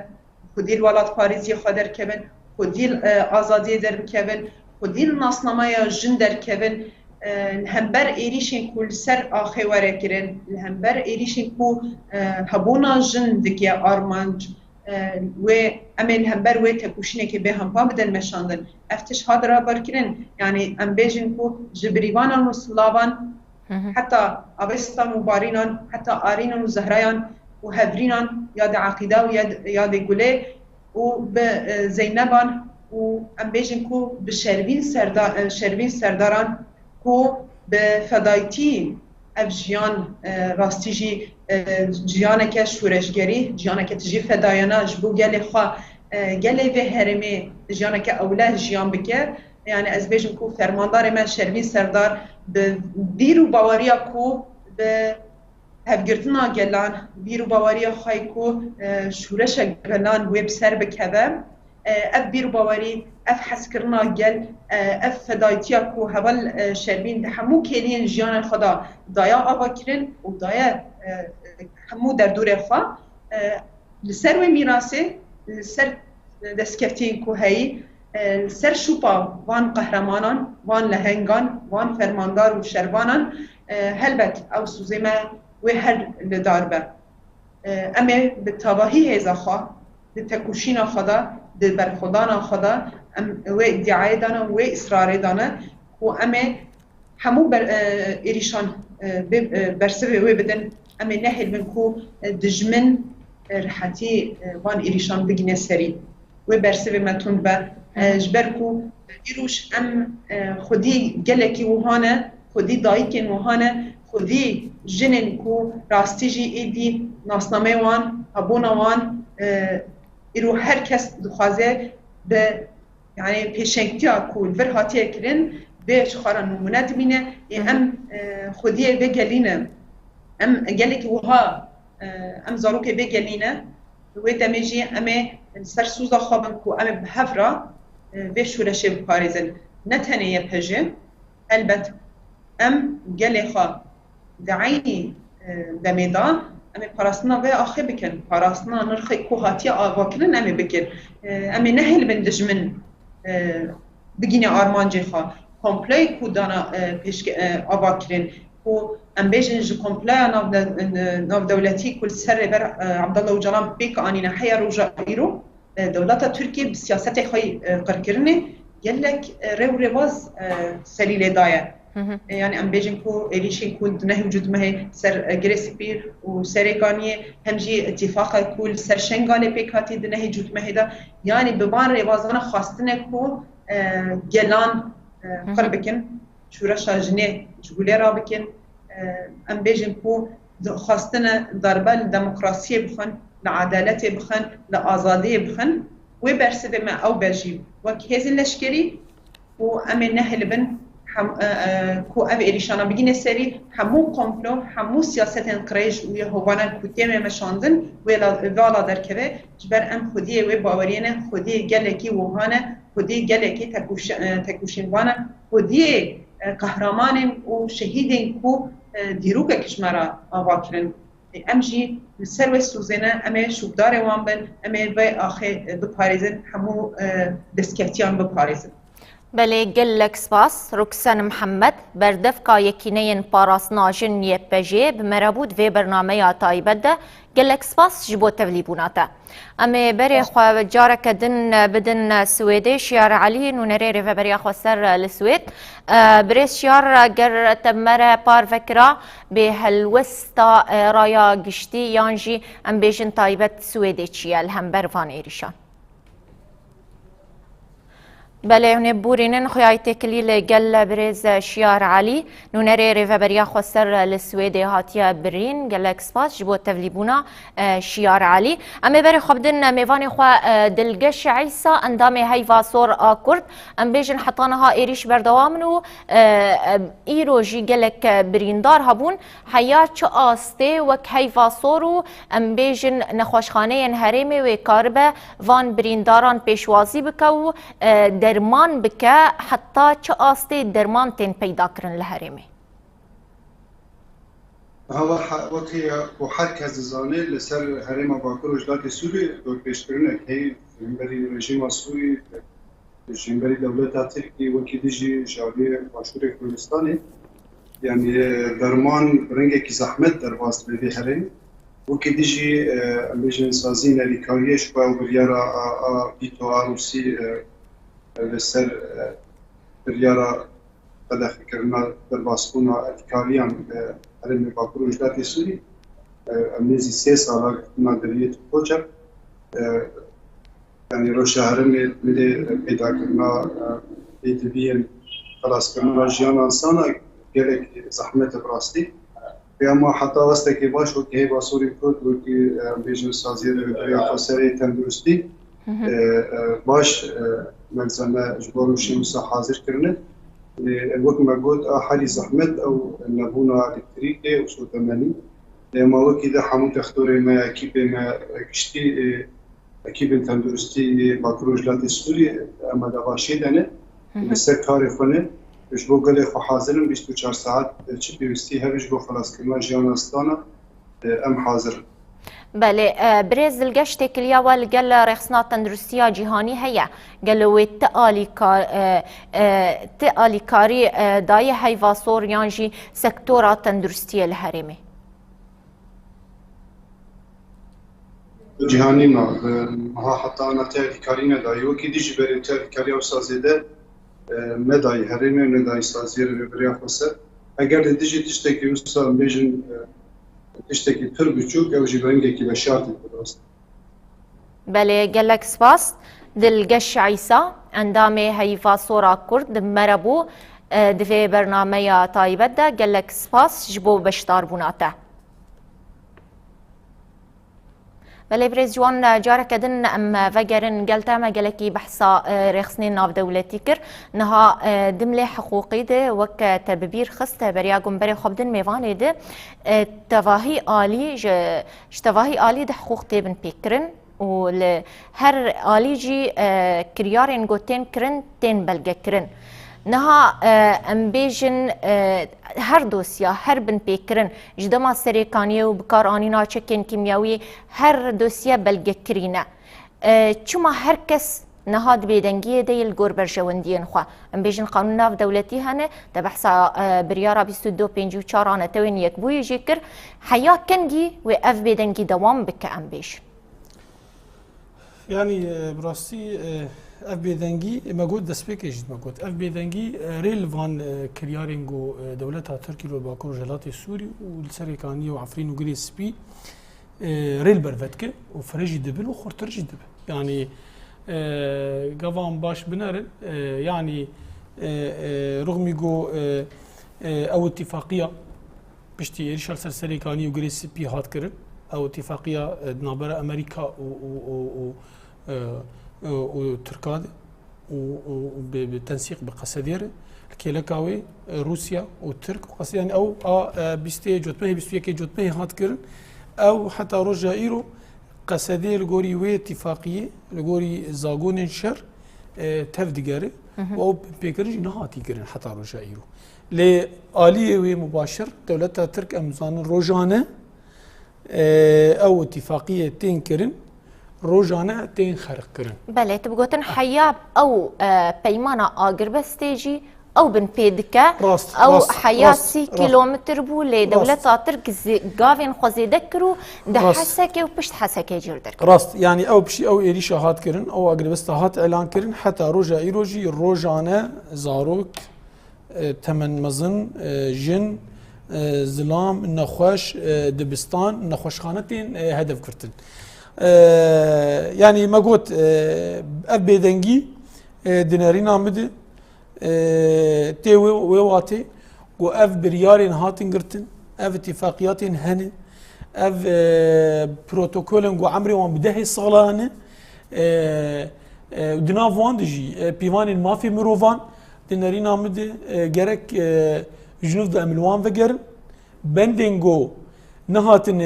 خودیل ولات پاریزی خواه در کبن خودیل آزادی در کبن خودیل ناسنامه جن در کبن همبر ایریشین کل سر آخی وره کرن همبر ایریشین کو هبونا جن دکی آرمانج و امن همبر و تکوشینه که به هم پا بدن مشاندن افتش ها درا برکرن یعنی ام بیجن کو جبریوانان و سلاوان حتی آبستان و بارینان حتی آرینان و زهرایان و هفرینان یاد عقیده و یاد گله و به زینبان و ام بیجن کو به شروین سرداران کو به فدایتی اف جیان راستیجی جیانه که شورشگری جیانه که تجی فدایانه جبو گلی خواه گلی و هرمی جیانه که اوله جیان بکه یعنی از بیجم کو فرماندار من شروین سردار به بیرو باوریا کو به هفگرتنا گلان بیرو باوریا خواهی کو شورش گلان ویب سر بکوه اف بیرو باوری اف حس کرنا گل اف فدایتیا کو هول شروین همو کلین جیان خدا دایا آوا کرن و دایا همو در دور خواه لسر و میراسه لسر دستکفتین کو هایی سر شوپا وان قهرمانان وان لهنگان وان فرماندار و شروانان هلبت او سوزیما و هر لداربه اما به تباهی هزا خواه به تکوشین خدا به برخودان خدا و ادعای دانه و اصرار دانه و اما همو ایریشان برسوه و بدن اما نهل من کو دجمن رحتی وان ایریشان بگنه سری و برسوه متون به جبركو يروش خدي جلكي وهانا خدي دايكن وهانا خدي جنن كو راستيجي ايدي ناسنامه وان ابونا وان يرو هر كس دخوازه ب يعني بيشنكتيا كو الفرهاتيه كرن باش خارن نمونه دمينه ام خدي بجلينا ام جلكي وها ام زاروكي بجلينا ودمجي ام سرسوزا خابنكو ام بهفرا بيش ولا شيء باريزن نتهني يبهجه البت ام جلخا دعيني دميدا ام باراسنا و اخي بكن باراسنا نرخي كوهاتي اواكرن ام بكن ام نهل بندجمن بگینه آرمانجی خوا کمپلی کودانا پیش اواکرن و ام بیشن ج کمپلی ناف دولتی کل سر بر عبدالله و جلال بیک آنینا حیا روجا ایرو دولت ترکیه بسیاست خواهی قرکرنه یلک رو رواز سلیل دایه يعني ام بيجن كو إليشين كود نهي وجود مهي سر جريسبير وسريقانية همجي اتفاق كول سر شنغالي بيكاتي نهي وجود مهي دا يعني ببان روازانا خاصتنا كو جلان قربكن شورشا جنيه جولي رابكن ام بيجن كو خاصتنا ضربة للديمقراطية بخن لعدالة بخن لآزادية بخن وبرسبة ما أو بجيب وكهذا الاشكري وأمن نهل بن كو أب إيريشانا بگینه سری همو کمپلو همو سیاست انقریج و یهوانا کتیم مشاندن ولا درکبه جبر ام خودی و باورینه خودی گلکی وهانه خودی گلکی تکوشین وانا خودی قهرمان و شهیدین کو دیروک کشمرا آواکرن امجی سر و سوزنه امه شوبدار وان بن امه و آخه بپاریزن همو دسکتیان بپاریزن بله گلک سپاس رکسن محمد بردفکا یکینین پاراسنا جن یپجی بمربود و برنامه تایبت ده گلک سپاس جبو تولیبوناته اما بری خو جارک دن بدن سویدی شیار علی نونری رو بری خو سر لسوید بریس شیار گر تمر پار فکرا به هلوستا رایا گشتی یانجی ام بیجن تایبت سویدی چیال هم بروان ایریشان بله هنه بورینن خویای تکلیل گل برز شیار علی نونری ریو بریا خسر لسویدی هاتیا برین گل اکسپاس جبو تولیبونا شیار علی اما بری خبدن میوان خو دلگش عیسا اندام هیوا سور آکرد ام بیجن حطانها ایریش بردوامنو ایرو جی گلک بریندار هبون حیا چه آسته وک هیوا سورو ام بیجن نخوشخانه هریمی و کاربه وان برینداران پیشوازی بکو درمان بکه حتی چه آسته درمان تین پیدا کرن لهرمی هوا وقتی و هر کس زانه لسر هرم باکر و جلات سوری دور پیش کرنه که جنبری رژیم سوری جنبری دولت ترکی وکی دیجی جاوی باشور کردستانی یعنی درمان رنگی که زحمت در واسط به هرم وکی دیجی امیجن سازی نریکاریش با بریارا بیتو آروسی لسر بریارا قدخ کرنا در باسکونا اتکاریان هرم باکر و جلات سوری امنیزی 3 ساله نادریت کوچک یعنی روش هرم میده پیدا کرنا ایتبین خلاص کرنا جیان انسانا گرک زحمت براستی اما حتی واسطه که باش و که با سوری کرد و که بیجن سازی رو یا خسری تندرستی باش ملزمه جباروشی مسا حاضر کرنه الوقت ما قلت حالي زحمت او نبونا الكتريكي وسو ثمانين لما وكي ده حمو تختوري ما اكيب ما كشتي اكيب تندرستي باكروج لاتي سوري اما ده باشي دانه لسه كاري خونه باش بو قال خو حاضرم 24 ساعت چي بيستي هرج بو خلاص كما جيان استانا ام حاضر بله برز الگشت کلیا و لگل رخصنا تندرستیا جهانی هیا گلوی تآلی کاری دای هیواسور یانجی سکتورا تندرستی الهرمی جهانی ما حتی نتیجه کاری نداری و کی دیجی بری نتیجه کاری او سازیده ندایی هرمی ندایی سازیه رو بری خسته اگر دیجی تشتکی مثلا بیشن تشتکی پر بچوک او جبرنگی که بشارتی درست بله گلک سپاس دلگش عیسا اندام هیفا سورا کرد مربو دفع برنامه طایبت ده گلک سپاس جبو بشتار بوناته بله برز جوان جاره کدن ام وگرن گلتا ما گلکی بحثا رخصنی ناف دولتی کر نها دمله حقوقی ده وک تببیر خسته بریا گنبری خبدن میوانه ده تواهی آلی تواهی آلی ده حقوق تبن پیکرن و هر آلی جی کریارن گوتین کرن تین بلگه کرن نها ام بیجن هر دوسیا هر بن پیکرن جدما سریکانی و بکار آنینا چکین کیمیاوی هر دوسیا بلگه کرینه چما هر کس نهاد بیدنگی دیل گور برجوندین خو ام بیجن قانون ناف دولتی هنه ده بحثا بریارا 2254 آنه توین یک بوی جیکر حیا کنگی و اف بیدنگی دوام بکه ام بیج يعني براسي اف بيدنجي موجود دسبيكيج موجود اف بيدنجي ريل فان كريارينجو دولتها تركي والباكور جلاتي السوري والسريكاني وعفرين وجريس بي ريل برفتكه وفريجي دبل وخرترجي دبل يعني قوام باش بنرل يعني رغم يجو او اتفاقيه بشتي ريشال سريكاني وجريس بي هات كرن او اتفاقيه نابره امريكا وتركيا وبالتنسيق بقصدير الكيلكاوي روسيا والترك وقصدي يعني او بيستي جوتمه بيستي جوتمه هات كرن او حتى رجا ايرو قصدير لغوري وي اتفاقيه لغوري زاغون الشر تفدغاري او بيكرج نهاتي كرن حتى رجا ايرو لآلية مباشر دولتها ترك امزان روجانه او اتفاقيه تين كرن روجانه تين خرق كرن بله تبغوتن حياب او بيمانا اگر بستيجي او بن بيدكا او حياسي كيلومتر بو لدولة ترك غافين خوزي دكرو ده حسكي وبشت حسكي جردك راست يعني او بشي او ايريشا هات كرن او اگر بستا هات اعلان كرن حتى روجا ايروجي روجانه زاروك تمن مزن جن زلام نخوش دبستان نخوش خانتين هدف كرتن يعني ما قلت ابي دنجي دينارين عمدي تي ويواتي واف بريارين هاتين قرتن اف اتفاقياتين هن اف بروتوكولن وعمري وان بدهي صالانه دنا فان دجي بيوان ما في مروفان دينارين عمدي جرك جنوب دا املوان وگرن بندنگو نهاتن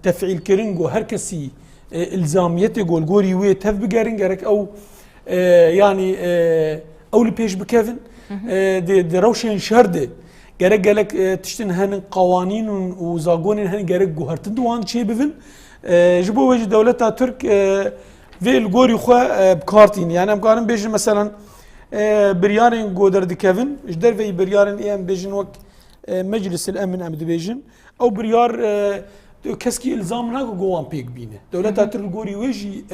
تفعيل كرنگو هر كسي الزاميتي قول قوري وي تف بگرن گرك او يعني او لبيش بكيفن دي روشن شرده گرك گلك تشتن هن قوانين وزاقون هن گرك گوهرتن دوان چه بفن جبو وجه دولتا ترك في القوري خوا بكارتين يعني امكارن بيجن مثلا بريارين قودر دي كيفن اجدر في بريارين ايام بيجن وقت مجلس الامن ام ديفيجن او بريار كسكي الزام ناكو جوان بيك بينه دولتها ترغوري ويجي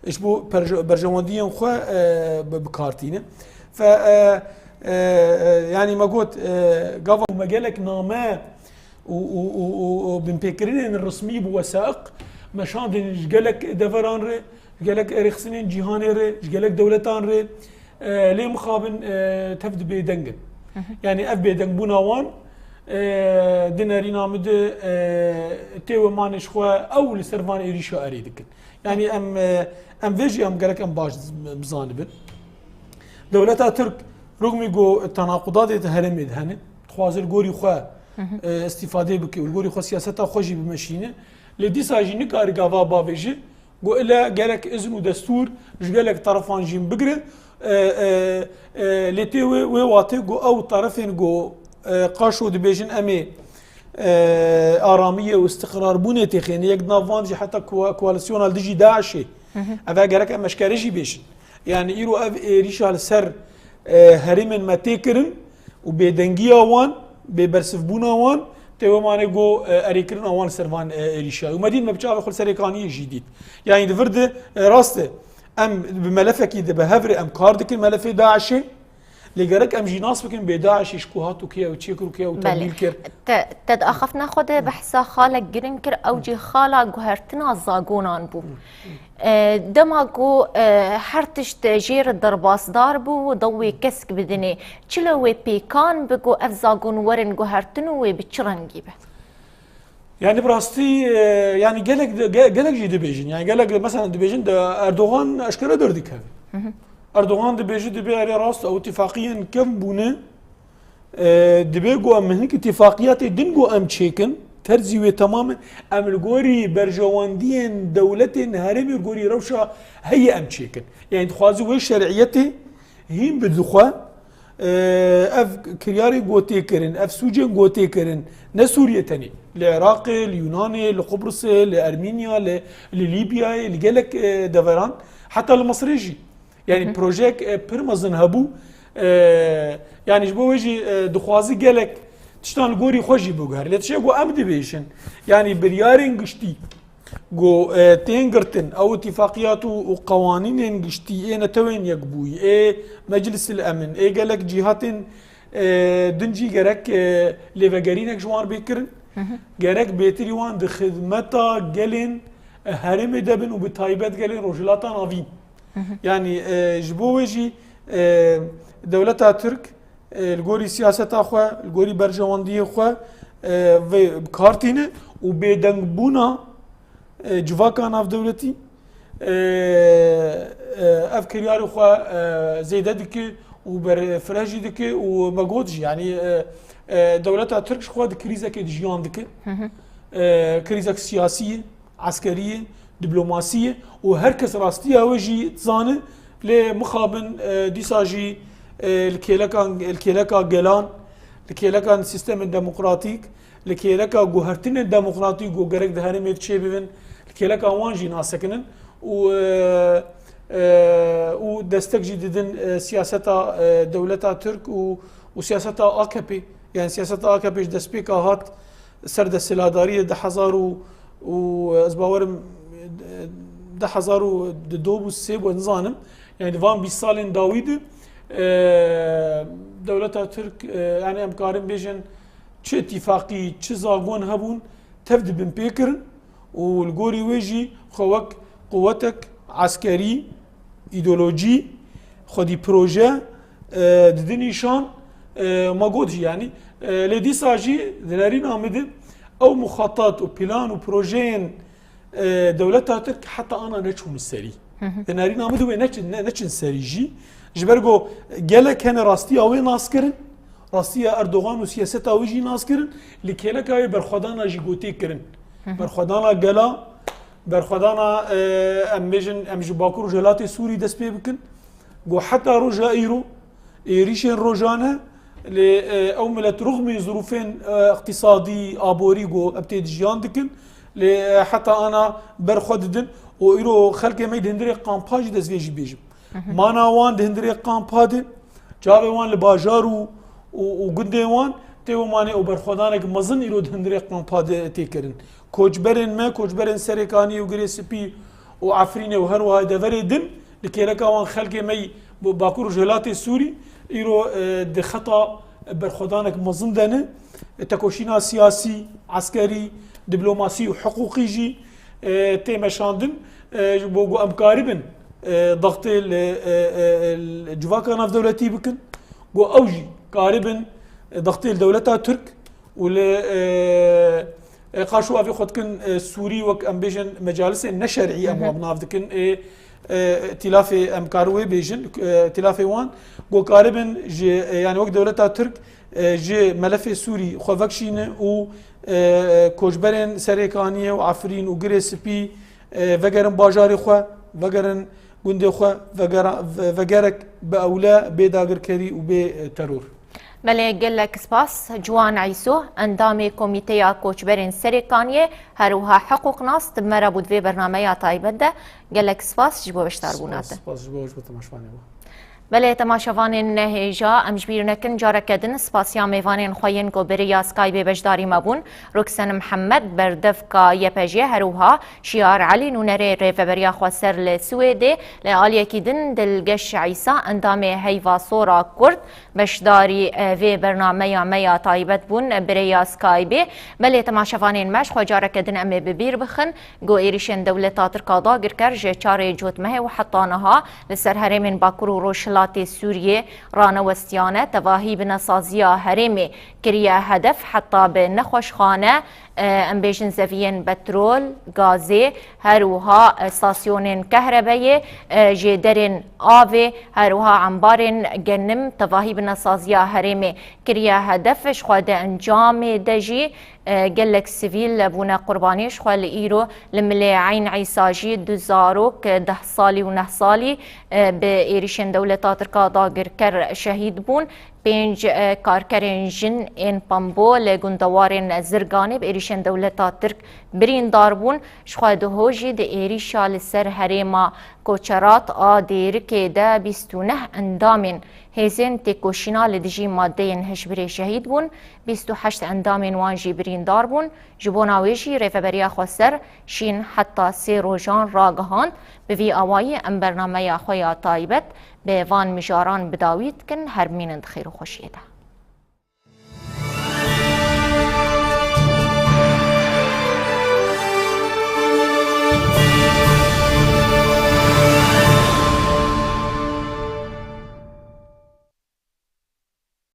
ايش بو برجوانديان خو بكارتينه ف يعني ما قلت قافا مجالك نامه وبنفكرين الرسمي بوثائق مشان قالك دفران ري قالك رخصنين جيهان ري قالك دولتان ري ليه مخابن تفد بيدنجن يعني اف بيدنج بوناوان ديناري نامد تيو مانش خو او لسرفان ايريشا اريدك يعني ام فيجي ام قالك ام باش بزانبن دولتها ترك رغم يقو التناقضات هرمد هن خوازل غوري خو استفاده بك والغوري خو سياسته خوجي بمشينه لدي ساجيني كار غافا بافيجي قو الا قالك اذن ودستور اش قالك طرفان جيم بقره لتي وي واتي او طرفين جو قاشو دبيجن امي آرامیه و استقرار بونه تخین یک نافان جی حتی کوالسیونال دیجی داعشه اوه گرک ام مشکرشی بیشن یعنی ایرو اف ایریشال سر هرمن متی کرن و بدنگی آوان ببرسف بون آوان تو مانه گو اریکرن آوان سروان ایریشا و مدین مبچه خل سرکانی جدید یعنی دفرد راسته ام بملفك إذا بهفر ام كاردك الملف داعشي لجرك ام جيناس بكن بداعش يشكوهات وكيا وتشيكر وكيا وتميل كر تد أخف ناخد بحثا خالك جرينكر أو جي خالا جوهرتنا زاغونان بو دماغو حرتش تجير الدرباس داربو وضوي كسك بدني تشلوي بيكان بقو أفزاغون ورن جوهرتنو وبتشرنجي به يعني براستي يعني قالك جي دبيجن يعني قالك مثلا دبيجن ده اردوغان اشكال دردك هذا اردوغان دبيجي دبي على راس او اتفاقيا كم بونه دبيجو ام هنك اتفاقيات دنجو ام تشيكن ترزيوي تماما ام الغوري برجواندين دولتين هرمي الغوري روشا هي ام تشيكن يعني تخوازي وي شرعيته هين بدخوا اف كرياري غوتي كرن اف سوجن غوتي كرن نسوريا تاني العراق اليوناني لقبرص لارمينيا لليبيا لجالك دفران حتى المصريجي يعني بروجيك برمزن هبو يعني جبو ويجي دخوازي جالك تشتان غوري خوشي بوغار لتشي غو امدي بيشن يعني بريارين قشتي غو تينغرتن او اتفاقيات وقوانين قشتي انا توين يقبوي مجلس الامن جالك جهات دنجي جرك ليفاجارينك جوان بيكرن جرك بيتري وان دخدمتا جلين هرم دبن وبتايبات جلين رجلاتا نافين يعني جبو ويجي دولتها ترك الجوري سياسة أخوة الجوري برجواندية أخوة بكارتينه وبيدنبونا جواكا ناف دولتي أفكار أخوة زيادة دكي وبرفراجي دكي ومجهودش يعني دولتها تركش خود كريزة كدجيان دكي كريزة سياسية عسكرية دبلوماسية وهركس راستيها وجي تزانه لمخابن ديساجي الكيلكا جلان الكيلكا سيستم الديمقراطيك الكيلكا جوهرتين الديمقراطيك وجرك دهاني متشابهن الكيلكا وانجي ناسكنن ودستك جديدن سياسة دولتها ترك وسياسة AKP يعني سياسة AKP دسبيكا هات سرد السلادارية ده حزارو وازباورم ده حزارو دوبو السيب ونظانم يعني دفان بيسالين داويد دولتها ترك يعني امكارن بيجن چه اتفاقي چه زاغون هبون تفد بن بيكرن والجوري ويجي خوك قوتك عسكري ايديولوجي خدي بروجي ددنيشان ما قلت يعني لدي ساجي دلارين عمد او مخطط وبلان وبروجين دولتها ترك حتى انا نشوم السري دلارين عمد نشن سريجي جبرجو جالك كان راستي او ناسكرن راستي اردوغان وسياسته ويجي ناسكرن لكيلك هاي برخدانا جيغوتي كرن برخدانا جلا برخدانا امجن امج باكور جلاتي سوري دس بي بكن جو حتى رجا ايرو ايريشن روجانا ل او ملت رغم ظروفين اقتصادي ابوري جو ابتدي جيان دكن حتى انا برخددن وايرو خلق ميد هندري قامباج دس فيجي بيجم مانا وان هندري قامباد جاوي وان لباجارو وقديوان تيو ماني وبرخدانك مزن ايرو هندري قامباد تيكرن كوجبرن سريكاني وغريسبي وعفريني وهرو هاي دفري دن لكيلكا وان خلقي مي باكور جلاتي سوري ايرو دي خطا برخدانك مزن دنه تكوشينا سياسي عسكري دبلوماسي وحقوقي جي تيمشاندن بوغو امكاربن ضغط الجواكا ناف دولتي بكن جو اوجي قاربن ضغط الدولتها ترك ولا قاشوا في خدكن سوري وك ام بيجن مجالس النشرعي ام ابناف دكن ائتلاف ام كاروي بيجن ائتلاف وان جو قاربن جي يعني وقت دولتها ترك جي ملف سوري خوفكشين و كوجبرن سريكانيه وعفرين وغريسبي وگرن باجاري خو وگرن گوندي خو وگرك باولا بيداگر كري وبترور بله گلک سپاس جوان عیسو اندام کمیته کوچبرین سریکانیه هروها حقوق ناست مرا بود وی برنامه تایبت ده گلک سپاس جبو بشتر بوناته سپاس جبو تماشوانی بله تماشاوان نهیجا امجبیر نکن جارا کدن سپاسیا میوانین خوین کو بریا سکایب بجداری مبون رکسن محمد بردف کا یپجی هروها شیار علی نونره ریفبریا خواسر لسویده لعالی کدن دلگش عیسا اندام هیوا صورا کرد بجداری و برنامه میا تایبت بون بریا سکایب بله تماشاوان مش خو جارا کدن ام ببیر بخن گو ایریشن دولتا ترکادا گرکر جه چار جوتمه و حطانها لسر هرمین باکور و روشلا سوریه رانوستیانه تواهی بنسازیا هرمی کریه هدف حتی به نخوشخانه امبیشن زفین بترول گازی هروها استاسیون کهربایی جدرن آوی هروها عنبارن گنم تواهی بنسازیا هرمی کریه هدفش خود انجام دجی گلک سیویل بونا قربانیش خال ایرو لملی عین عیساجی 2010 سالی و 9 سالی به ایریشن دولتا ترکا داگر کر شهید بون 5 کارکرین جن این پامبو لگندوارن زرگانی به ایریشن دولتا ترک برین داربون شخواد هوجی ده ایریشا لسر هریما کوچرات آدیر که ده 29 اندامین هزین تکوشینا لدجی ماده هشبری شهید بون 28 اندامین وانجی برین دار بون جبوناویجی ریفبریا خوستر شین حتی 3 روزان راگهاند به وی آوائی ام برنامه خویا تایبت به وان مجاران بداوید کن هر مینند خیر و خوشیده